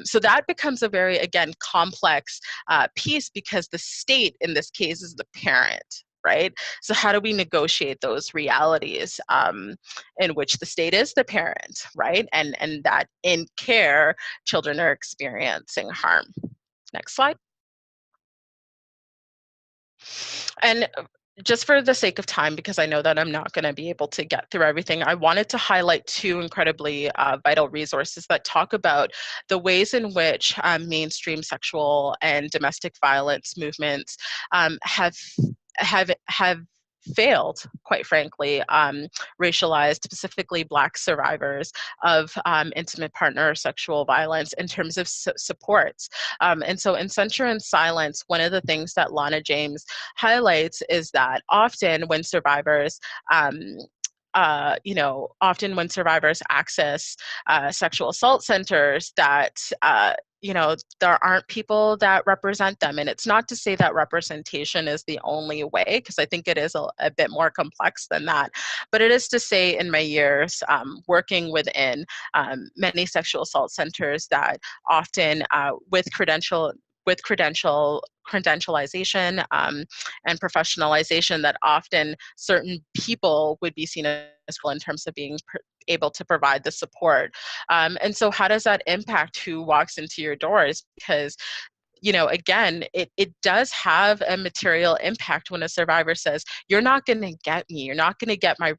So that becomes a very, again, complex piece, because the state in this case is the parent, right? So how do we negotiate those realities in which the state is the parent, right? And that in care, children are experiencing harm. Next slide. And just for the sake of time, because I know that I'm not going to be able to get through everything, I wanted to highlight two incredibly vital resources that talk about the ways in which mainstream sexual and domestic violence movements have failed, quite frankly, racialized, specifically Black survivors of intimate partner sexual violence in terms of supports. And so in Censure and Silence, one of the things that Lana James highlights is that often when survivors often when survivors access sexual assault centers, that there aren't people that represent them. And it's not to say that representation is the only way, because I think it is a bit more complex than that. But it is to say, in my years working within many sexual assault centers, that often with credentialization and professionalization, that often certain people would be seen as well in terms of being able to provide the support. And so how does that impact who walks into your doors? Because again, it does have a material impact when a survivor says, you're not going to get me, you're not going to get the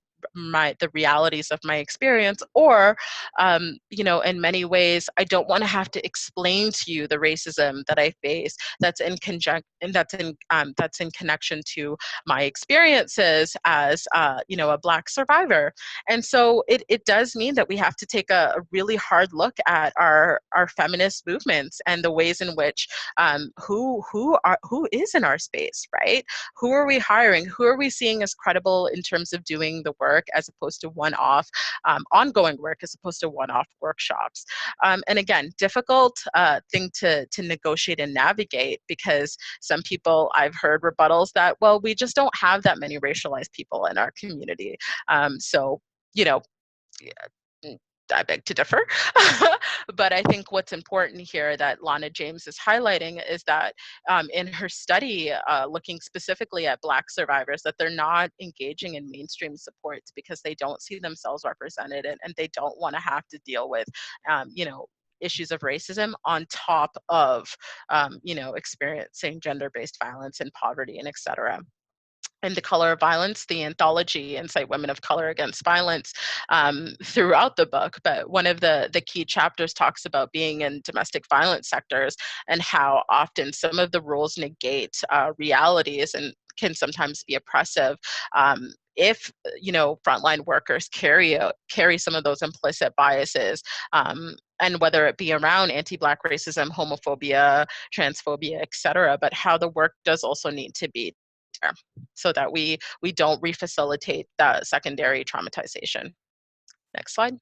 realities of my experience, or in many ways, I don't want to have to explain to you the racism that I face that's in connection to my experiences as a Black survivor. And so it does mean that we have to take a really hard look at our feminist movements and the ways in which who is in our space, right? Who are we hiring? Who are we seeing as credible in terms of doing the work, as opposed to one-off ongoing work, as opposed to one-off workshops? And again, difficult thing to negotiate and navigate, because some people, I've heard rebuttals that, well, we just don't have that many racialized people in our community. So, I beg to differ. But I think what's important here that Lana James is highlighting is that in her study, looking specifically at Black survivors, that they're not engaging in mainstream supports because they don't see themselves represented, and they don't want to have to deal with, issues of racism on top of, experiencing gender-based violence and poverty and et cetera. In The Color of Violence, the anthology, Incite Women of Color Against Violence, throughout the book. But one of the key chapters talks about being in domestic violence sectors and how often some of the rules negate realities and can sometimes be oppressive. If frontline workers carry some of those implicit biases, and whether it be around anti-Black racism, homophobia, transphobia, etc., but how the work does also need to be there so that we don't refacilitate that secondary traumatization. Next slide.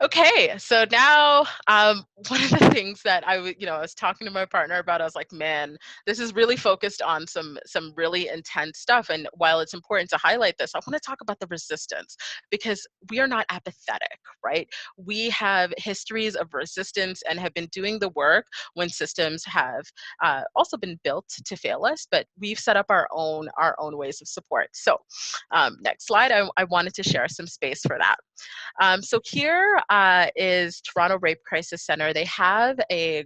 Okay, so now one of the things that I was talking to my partner about, I was like, man, this is really focused on some really intense stuff. And while it's important to highlight this, I want to talk about the resistance, because we are not apathetic, right? We have histories of resistance and have been doing the work when systems have also been built to fail us, but we've set up our own ways of support. So next slide, I wanted to share some space for that. So here is Toronto Rape Crisis Center. They have a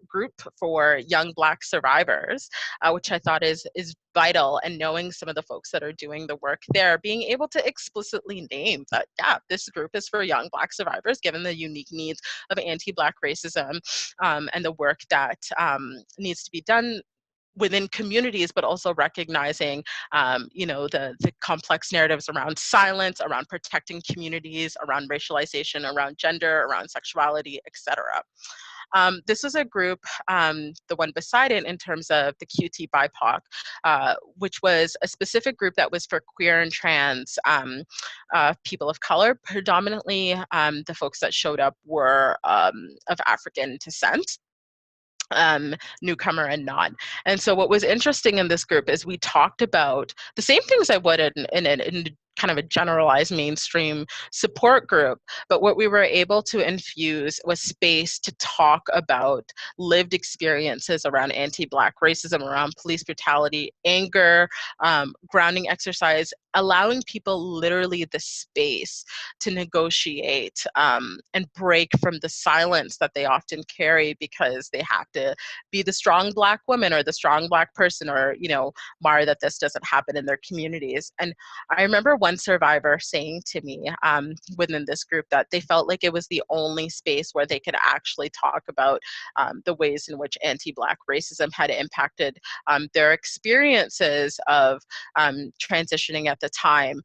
group for young Black survivors, which I thought is vital. And knowing some of the folks that are doing the work there, being able to explicitly name that, yeah, this group is for young Black survivors, given the unique needs of anti-Black racism, and the work that needs to be done within communities, but also recognizing, the complex narratives around silence, around protecting communities, around racialization, around gender, around sexuality, etc. This is a group, the one beside it in terms of the QT BIPOC, which was a specific group that was for queer and trans people of color. Predominantly, the folks that showed up were of African descent. Newcomer and not. And so what was interesting in this group is we talked about the same things I would in kind of a generalized mainstream support group, but what we were able to infuse was space to talk about lived experiences around anti-Black racism, around police brutality, anger, grounding exercise, allowing people literally the space to negotiate and break from the silence that they often carry because they have to be the strong Black woman or the strong Black person, or mar that this doesn't happen in their communities. And I remember one survivor saying to me within this group that they felt like it was the only space where they could actually talk about the ways in which anti-Black racism had impacted their experiences of transitioning at the time.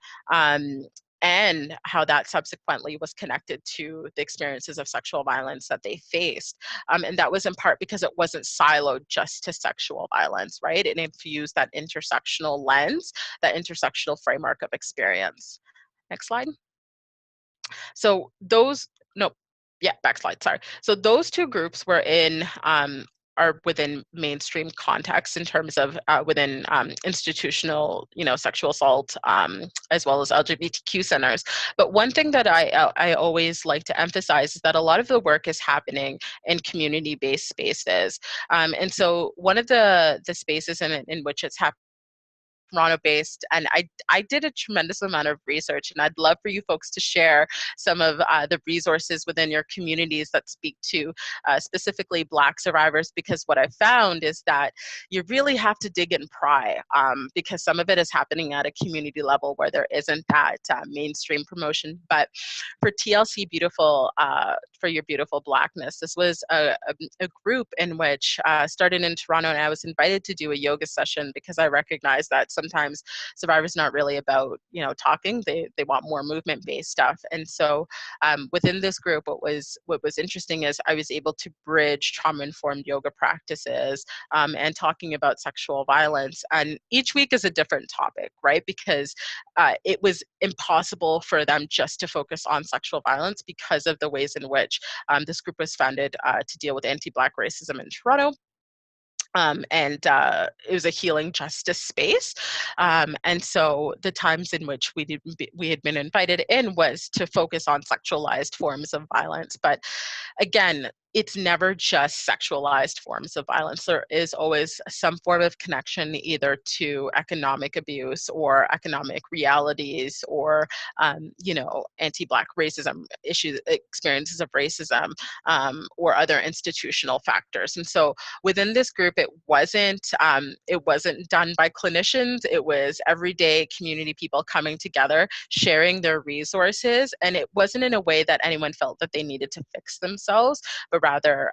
And how that subsequently was connected to the experiences of sexual violence that they faced. And that was in part because it wasn't siloed just to sexual violence, right? It infused that intersectional lens, that intersectional framework of experience. Next slide. So those, no, yeah, backslide, sorry. So those two groups were are within mainstream context in terms of within institutional, sexual assault, as well as LGBTQ centers. But one thing that I always like to emphasize is that a lot of the work is happening in community-based spaces. And so one of the spaces in which it's happening, Toronto-based, and I did a tremendous amount of research, and I'd love for you folks to share some of the resources within your communities that speak to specifically Black survivors, because what I found is that you really have to dig and pry, because some of it is happening at a community level where there isn't that mainstream promotion. But for TLC Beautiful, for Your Beautiful Blackness, this was a group in which started in Toronto, and I was invited to do a yoga session because I recognize that sometimes survivors not really about talking, they want more movement-based stuff. And so within this group, what was interesting is I was able to bridge trauma-informed yoga practices and talking about sexual violence, and each week is a different topic, right? Because it was impossible for them just to focus on sexual violence because of the ways in which this group was founded to deal with anti-Black racism in Toronto. And it was a healing justice space. And so the times in which we had been invited in was to focus on sexualized forms of violence. But again, it's never just sexualized forms of violence. There is always some form of connection either to economic abuse or economic realities or, anti-Black racism issues, experiences of racism, or other institutional factors. And so within this group, it wasn't done by clinicians. It was everyday community people coming together, sharing their resources. And it wasn't in a way that anyone felt that they needed to fix themselves, but rather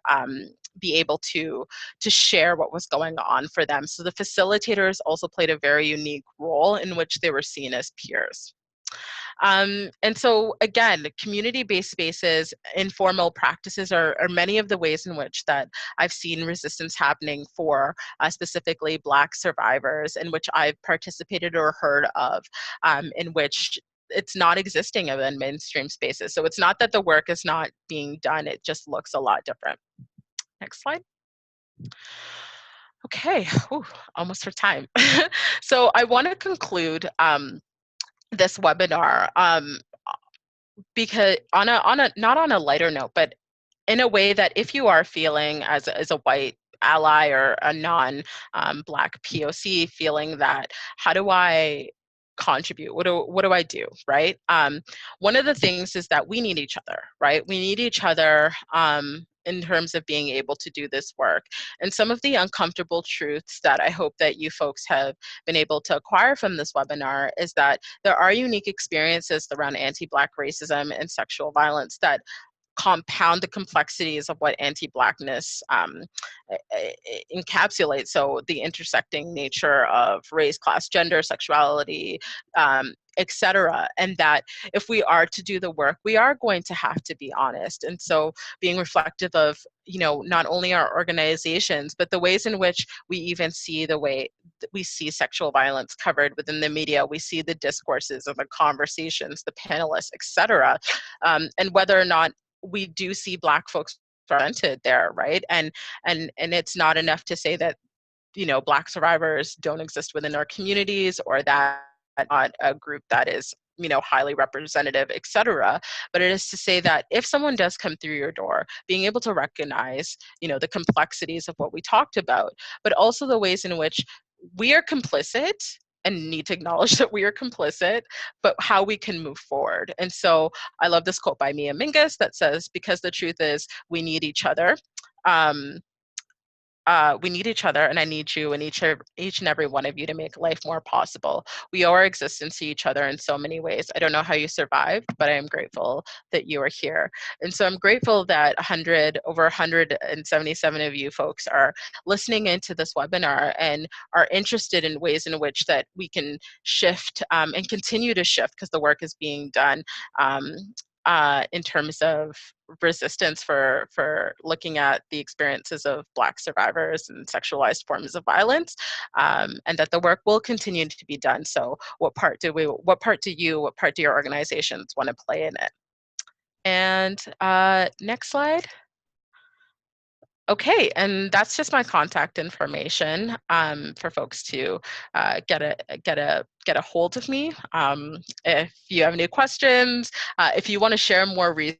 be able to share what was going on for them. So the facilitators also played a very unique role in which they were seen as peers. And so again, community-based spaces, informal practices are many of the ways in which that I've seen resistance happening for specifically Black survivors, in which I've participated or heard of, in which it's not existing in mainstream spaces. So it's not that the work is not being done, it just looks a lot different. Next slide. Okay, whew, almost for time. So I want to conclude this webinar because on a not on a lighter note, but in a way that if you are feeling as a white ally or a non-Black POC, feeling that how do I contribute? What do I do, right? One of the things is that we need each other, right? We need each other in terms of being able to do this work. And some of the uncomfortable truths that I hope that you folks have been able to acquire from this webinar is that there are unique experiences around anti-Black racism and sexual violence that compound the complexities of what anti-Blackness encapsulates. So the intersecting nature of race, class, gender, sexuality, etc. And that if we are to do the work, we are going to have to be honest. And so being reflective of, not only our organizations, but the ways in which we even see the way that we see sexual violence covered within the media, we see the discourses and the conversations, the panelists, etc. And whether or not we do see Black folks represented there, right? And it's not enough to say that Black survivors don't exist within our communities, or that not a group that is highly representative, etc. But it is to say that if someone does come through your door, being able to recognize the complexities of what we talked about, but also the ways in which we are complicit and need to acknowledge that we are complicit, but how we can move forward. And so I love this quote by Mia Mingus that says, because the truth is we need each other. We need each other, and I need you and each and every one of you to make life more possible. We owe our existence to each other in so many ways. I don't know how you survived, but I am grateful that you are here. And so I'm grateful that over 177 of you folks are listening into this webinar and are interested in ways in which that we can shift and continue to shift, because the work is being done in terms of resistance for looking at the experiences of Black survivors and sexualized forms of violence, and that the work will continue to be done. So what part do your organizations want to play in it? And next slide. Okay, and that's just my contact information for folks to get a hold of me. If you have any questions, if you want to share more research,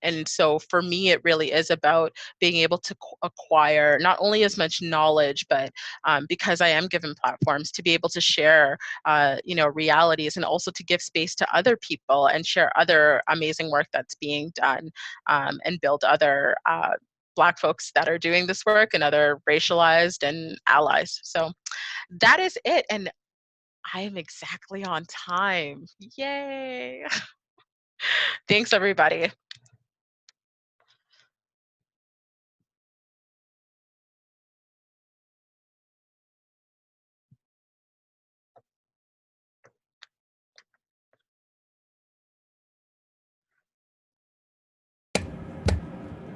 and so for me, it really is about being able to acquire not only as much knowledge, but because I am given platforms to be able to share, realities, and also to give space to other people and share other amazing work that's being done, and build other Black folks that are doing this work and other racialized and allies. So that is it. And I am exactly on time. Yay. Thanks, everybody.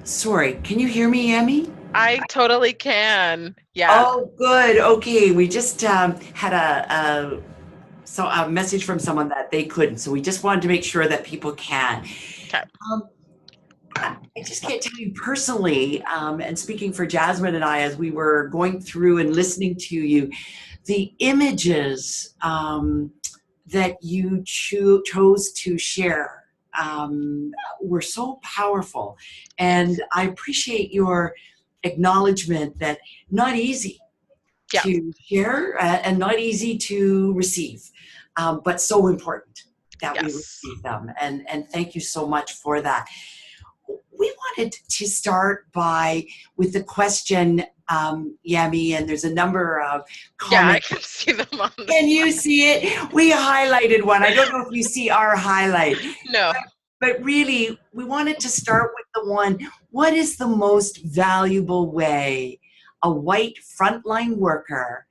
Sorry, can you hear me, Yami? I totally can. Yeah. Oh, good. Okay, we just had a message from someone that they couldn't, so we just wanted to make sure that people can. Okay. I just can't tell you personally, and speaking for Jasmine and I, as we were going through and listening to you, the images that you chose to share were so powerful. And I appreciate your acknowledgement that not easy to share and not easy to receive, but so important that we receive them. And thank you so much for that. we wanted to start with the question, Yami, and there's a number of Yeah, I comments. can see them on the Can you slide. see it? We highlighted one. I don't know if you see our highlight, No. but really, we wanted to start with the one, what is the most valuable way a white frontline worker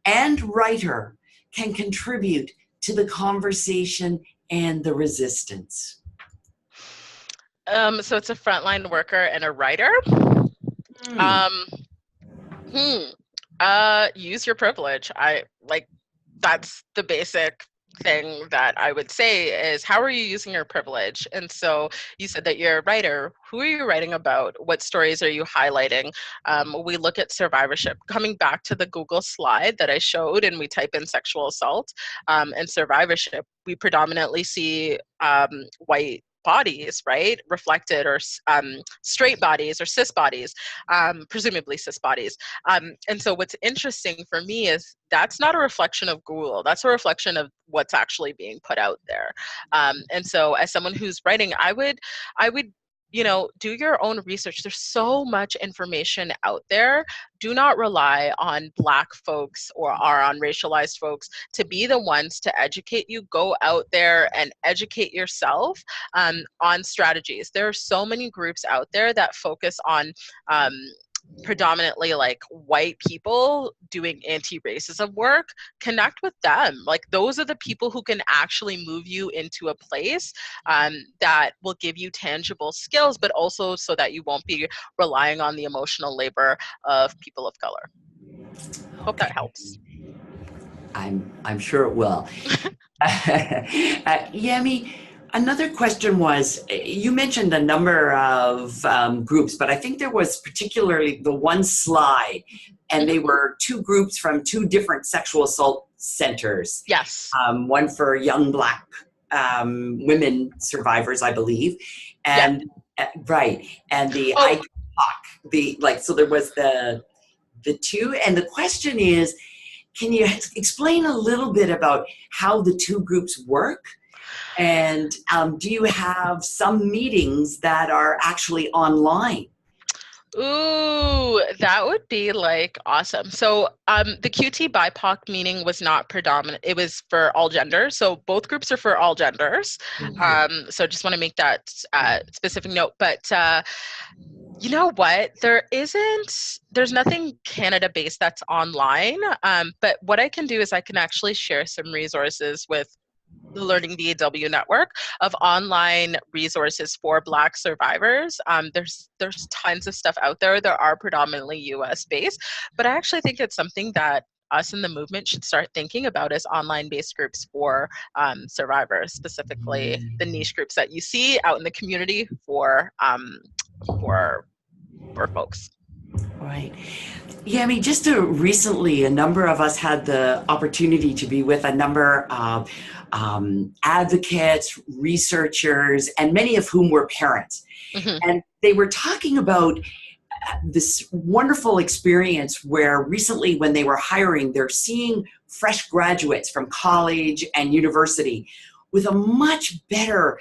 and writer can contribute to the conversation and the resistance? So it's a frontline worker and a writer. Hmm. Um, use your privilege. That's the basic thing that I would say is, how are you using your privilege? And so you said that you're a writer. Who are you writing about? What stories are you highlighting? We look at survivorship. Coming back to the Google slide that I showed, and we type in sexual assault and survivorship, we predominantly see white bodies, right, reflected, or straight bodies or cis bodies, presumably cis bodies. And so what's interesting for me is that's not a reflection of Google. That's a reflection of what's actually being put out there. And so as someone who's writing, I would do your own research. There's so much information out there. Do not rely on Black folks or on racialized folks to be the ones to educate you. Go out there and educate yourself on strategies. There are so many groups out there that focus on um, predominantly like white people doing anti-racism work. Connect with them. Like, those are the people who can actually move you into a place that will give you tangible skills, but also so that you won't be relying on the emotional labor of people of color. Hope that Okay. helps. I'm sure it will. Yemi, another question was, you mentioned a number of groups, but I think there was particularly the one slide, and they were two groups from two different sexual assault centers. Yes. One for young Black women survivors, I believe, Yeah. and right, and the Oh, so there was the two, and the question is, can you explain a little bit about how the two groups work? And do you have some meetings that are actually online? ooh, that would be like awesome. So the QT BIPOC meeting was not predominant. It was for all genders. So both groups are for all genders. Right. So just want to make that specific note. But you know what? There's nothing Canada based that's online. But what I can do is I can actually share some resources with the Learning DAW network of online resources for Black survivors. There's tons of stuff out there. There are predominantly US based, but I actually think it's something that us in the movement should start thinking about as online based groups for survivors, specifically the niche groups that you see out in the community for folks. Right. Yeah, I mean, just recently, a number of us had the opportunity to be with a number of advocates, researchers, and many of whom were parents. Mm-hmm. And they were talking about this wonderful experience where recently, when they were hiring, they're seeing fresh graduates from college and university with a much better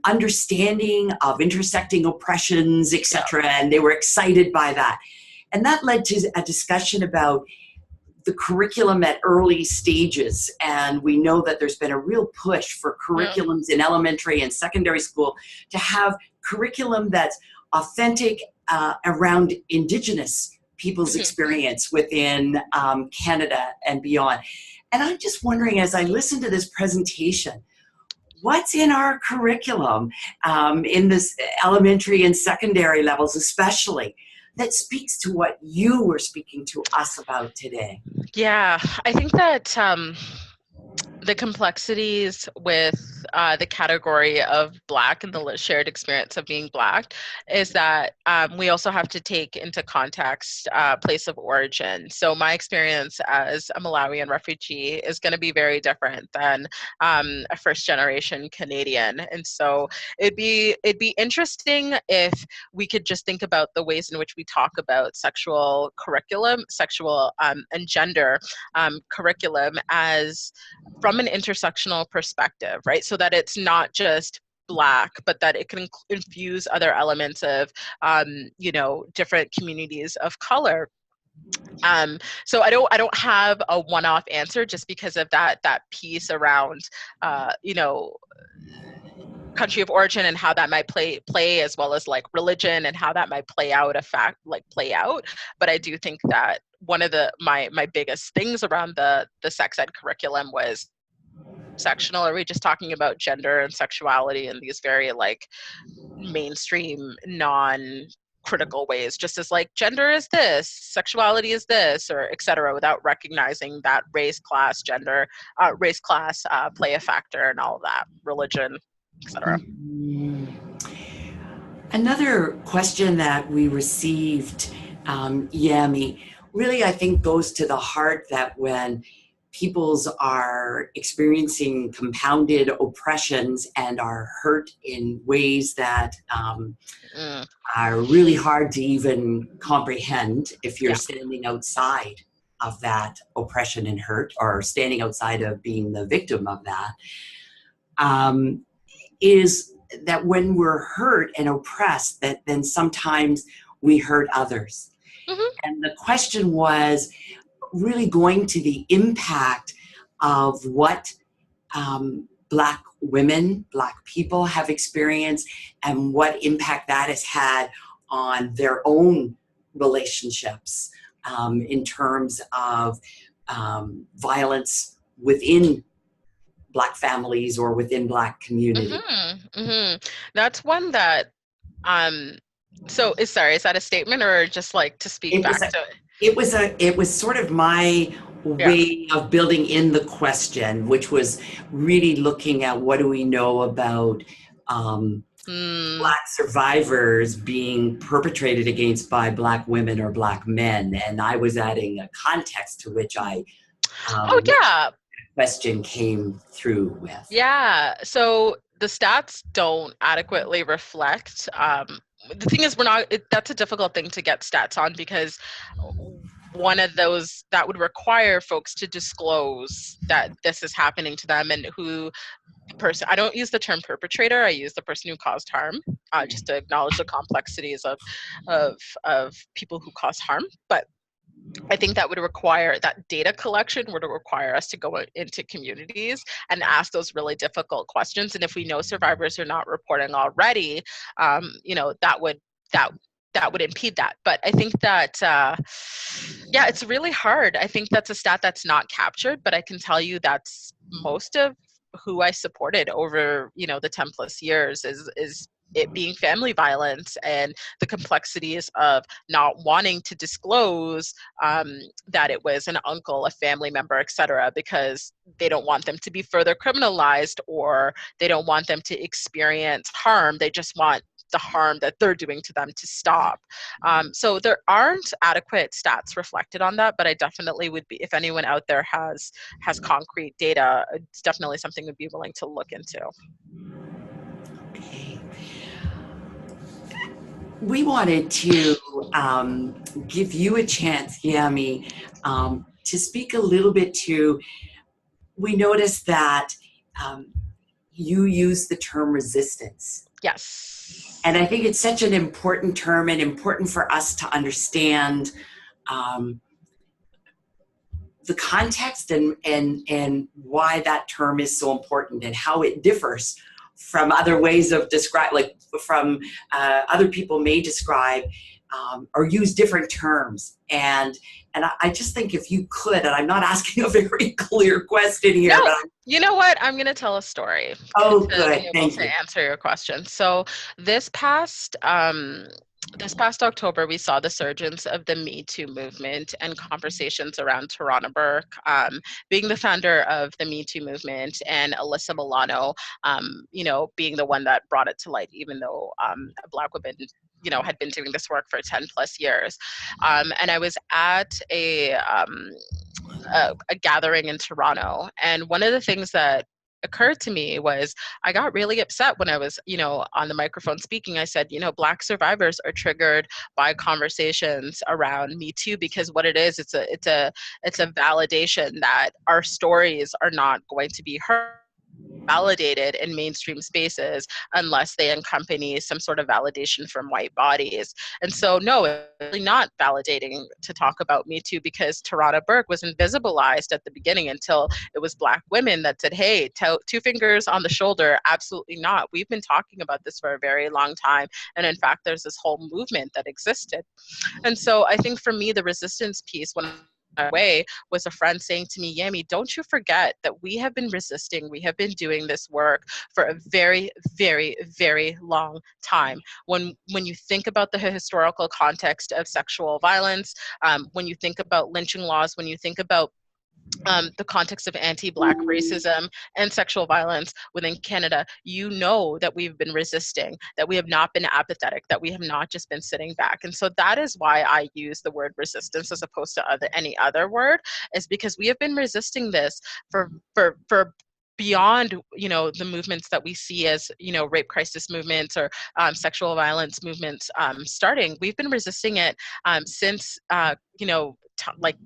understanding of intersecting oppressions, etc. And they were excited by that. And that led to a discussion about the curriculum at early stages. And we know that there's been a real push for curriculums in elementary and secondary school to have curriculum that's authentic around Indigenous people's experience within Canada and beyond. And I'm just wondering, as I listen to this presentation, what's in our curriculum in this elementary and secondary levels especially, that speaks to what you were speaking to us about today? Yeah, I think that the complexities with the category of Black and the shared experience of being Black is that we also have to take into context place of origin. So my experience as a Malawian refugee is going to be very different than a first generation Canadian. And so it'd be interesting if we could just think about the ways in which we talk about sexual curriculum, sexual and gender curriculum as from an intersectional perspective, right? So that it's not just Black, but that it can infuse other elements of, different communities of color. So I don't have a one-off answer just because of that piece around, country of origin and how that might play as well as like religion and how that might play out play out. But I do think that one of my biggest things around the sex ed curriculum was sectional. Are we just talking about gender and sexuality in these very like mainstream non-critical ways, just as like gender is this, sexuality is this, or etc., without recognizing that race, class, play a factor and all of that, religion, etc. Another question that we received, Yami, really I think goes to the heart that when peoples are experiencing compounded oppressions and are hurt in ways that are really hard to even comprehend if you're standing outside of that oppression and hurt, or standing outside of being the victim of that, is that when we're hurt and oppressed, that then sometimes we hurt others. And the question was really going to the impact of what Black women, Black people have experienced, and what impact that has had on their own relationships in terms of violence within Black families or within Black community. That's one that, so is that a statement or just like to speak back to it? It was sort of my way of building in the question, which was really looking at what do we know about Black survivors being perpetrated against by Black women or Black men. And I was adding a context to which question came through with. Yeah, so the stats don't adequately reflect. The thing is, that's a difficult thing to get stats on, because one of those that would require folks to disclose that this is happening to them and who the person, I don't use the term perpetrator, I use the person who caused harm, just to acknowledge the complexities of people who cause harm. But I think that data collection would require us to go into communities and ask those really difficult questions. And if we know survivors are not reporting already, that would impede that. But I think that, it's really hard. I think that's a stat that's not captured, but I can tell you that's most of who I supported over, the 10 plus years is it being family violence and the complexities of not wanting to disclose that it was an uncle, a family member, etc., because they don't want them to be further criminalized, or they don't want them to experience harm. They just want the harm that they're doing to them to stop. So there aren't adequate stats reflected on that, but I definitely would be, if anyone out there has concrete data, it's definitely something we'd be willing to look into. Okay. We wanted to give you a chance, Yami, to speak a little bit to, we noticed that you use the term resistance. Yes. And I think it's such an important term, and important for us to understand the context and why that term is so important, and how it differs from other ways of describe, like from other people may describe or use different terms. And I just think if you could, and I'm not asking a very clear question here. No, but you know what? I'm going to tell a story. Oh, good. Thank you. To answer your question. So this past October, we saw the surgence of the Me Too movement and conversations around Tarana Burke, being the founder of the Me Too movement, and Alyssa Milano, being the one that brought it to light, even though Black women, had been doing this work for 10 plus years. And I was at a gathering in Toronto, and one of the things that occurred to me was I got really upset when I was, on the microphone speaking. I said, Black survivors are triggered by conversations around Me Too, because what it is, it's a validation that our stories are not going to be heard validated in mainstream spaces unless they accompany some sort of validation from white bodies. And so, no, it's really not validating to talk about Me Too, because Tarana Burke was invisibilized at the beginning until it was Black women that said, hey, two fingers on the shoulder, absolutely not. We've been talking about this for a very long time. And in fact, there's this whole movement that existed. And so I think for me, the resistance piece, when way, was a friend saying to me, Yami, don't you forget that we have been resisting, we have been doing this work for a very, very, very long time. When you think about the historical context of sexual violence, when you think about lynching laws, when you think about the context of anti-Black racism and sexual violence within Canada, you know that we've been resisting, that we have not been apathetic, that we have not just been sitting back. And so that is why I use the word resistance as opposed to any other word, is because we have been resisting this for beyond, you know, the movements that we see as, you know, rape crisis movements or sexual violence movements starting. We've been resisting it since, you know, like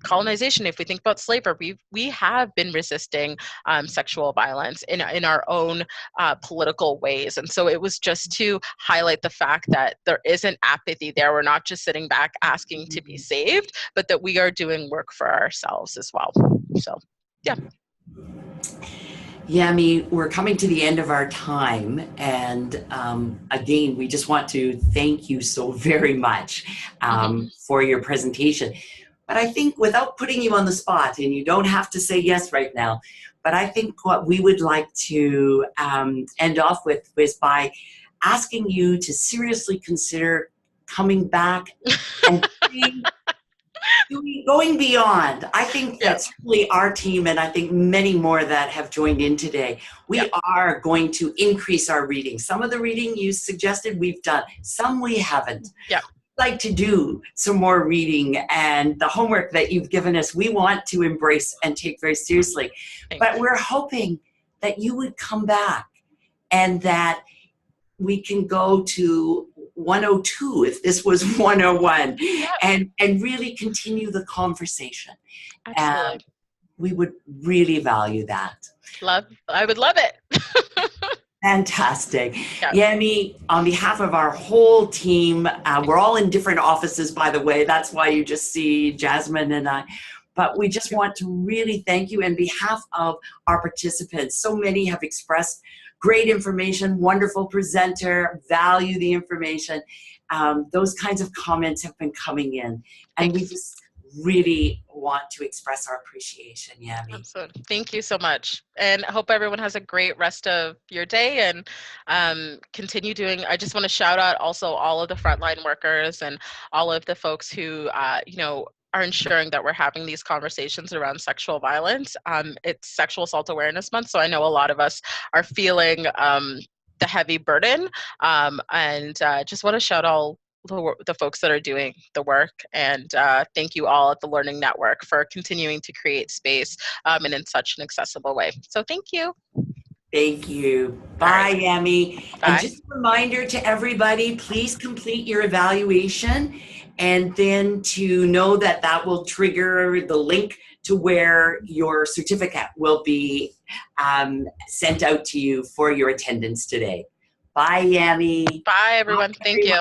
colonization. If we think about slavery, we have been resisting sexual violence in our own political ways. And so it was just to highlight the fact that there isn't apathy there. We're not just sitting back asking to be saved, but that we are doing work for ourselves as well. So, yeah. Yami, we're coming to the end of our time. And again, we just want to thank you so very much for your presentation. But I think, without putting you on the spot, and you don't have to say yes right now, but I think what we would like to end off with is by asking you to seriously consider coming back and going beyond. I think that's really our team, and I think many more that have joined in today. We are going to increase our reading. Some of the reading you suggested we've done, some we haven't. Yeah. Like to do some more reading, and the homework that you've given us, we want to embrace and take very seriously. But we're hoping that you would come back and that we can go to 102 if this was 101 and really continue the conversation. Absolutely. We would really value that. I would love it. Fantastic. Yami, on behalf of our whole team, we're all in different offices, by the way. That's why you just see Jasmine and I. But we just want to really thank you on behalf of our participants. So many have expressed great information, wonderful presenter, value the information. Those kinds of comments have been coming in. And we just really want to express our appreciation, Yami. Absolutely. Thank you so much. And I hope everyone has a great rest of your day, and continue doing. I just want to shout out also all of the frontline workers and all of the folks who, you know, are ensuring that we're having these conversations around sexual violence. It's Sexual Assault Awareness Month, so I know a lot of us are feeling the heavy burden, and just want to shout out the folks that are doing the work, and thank you all at the Learning Network for continuing to create space and in such an accessible way. So thank you. Thank you. Bye, Yami. Bye. And just a reminder to everybody, please complete your evaluation, and then to know that that will trigger the link to where your certificate will be sent out to you for your attendance today. Bye, Yami. Bye, everyone. Thank you.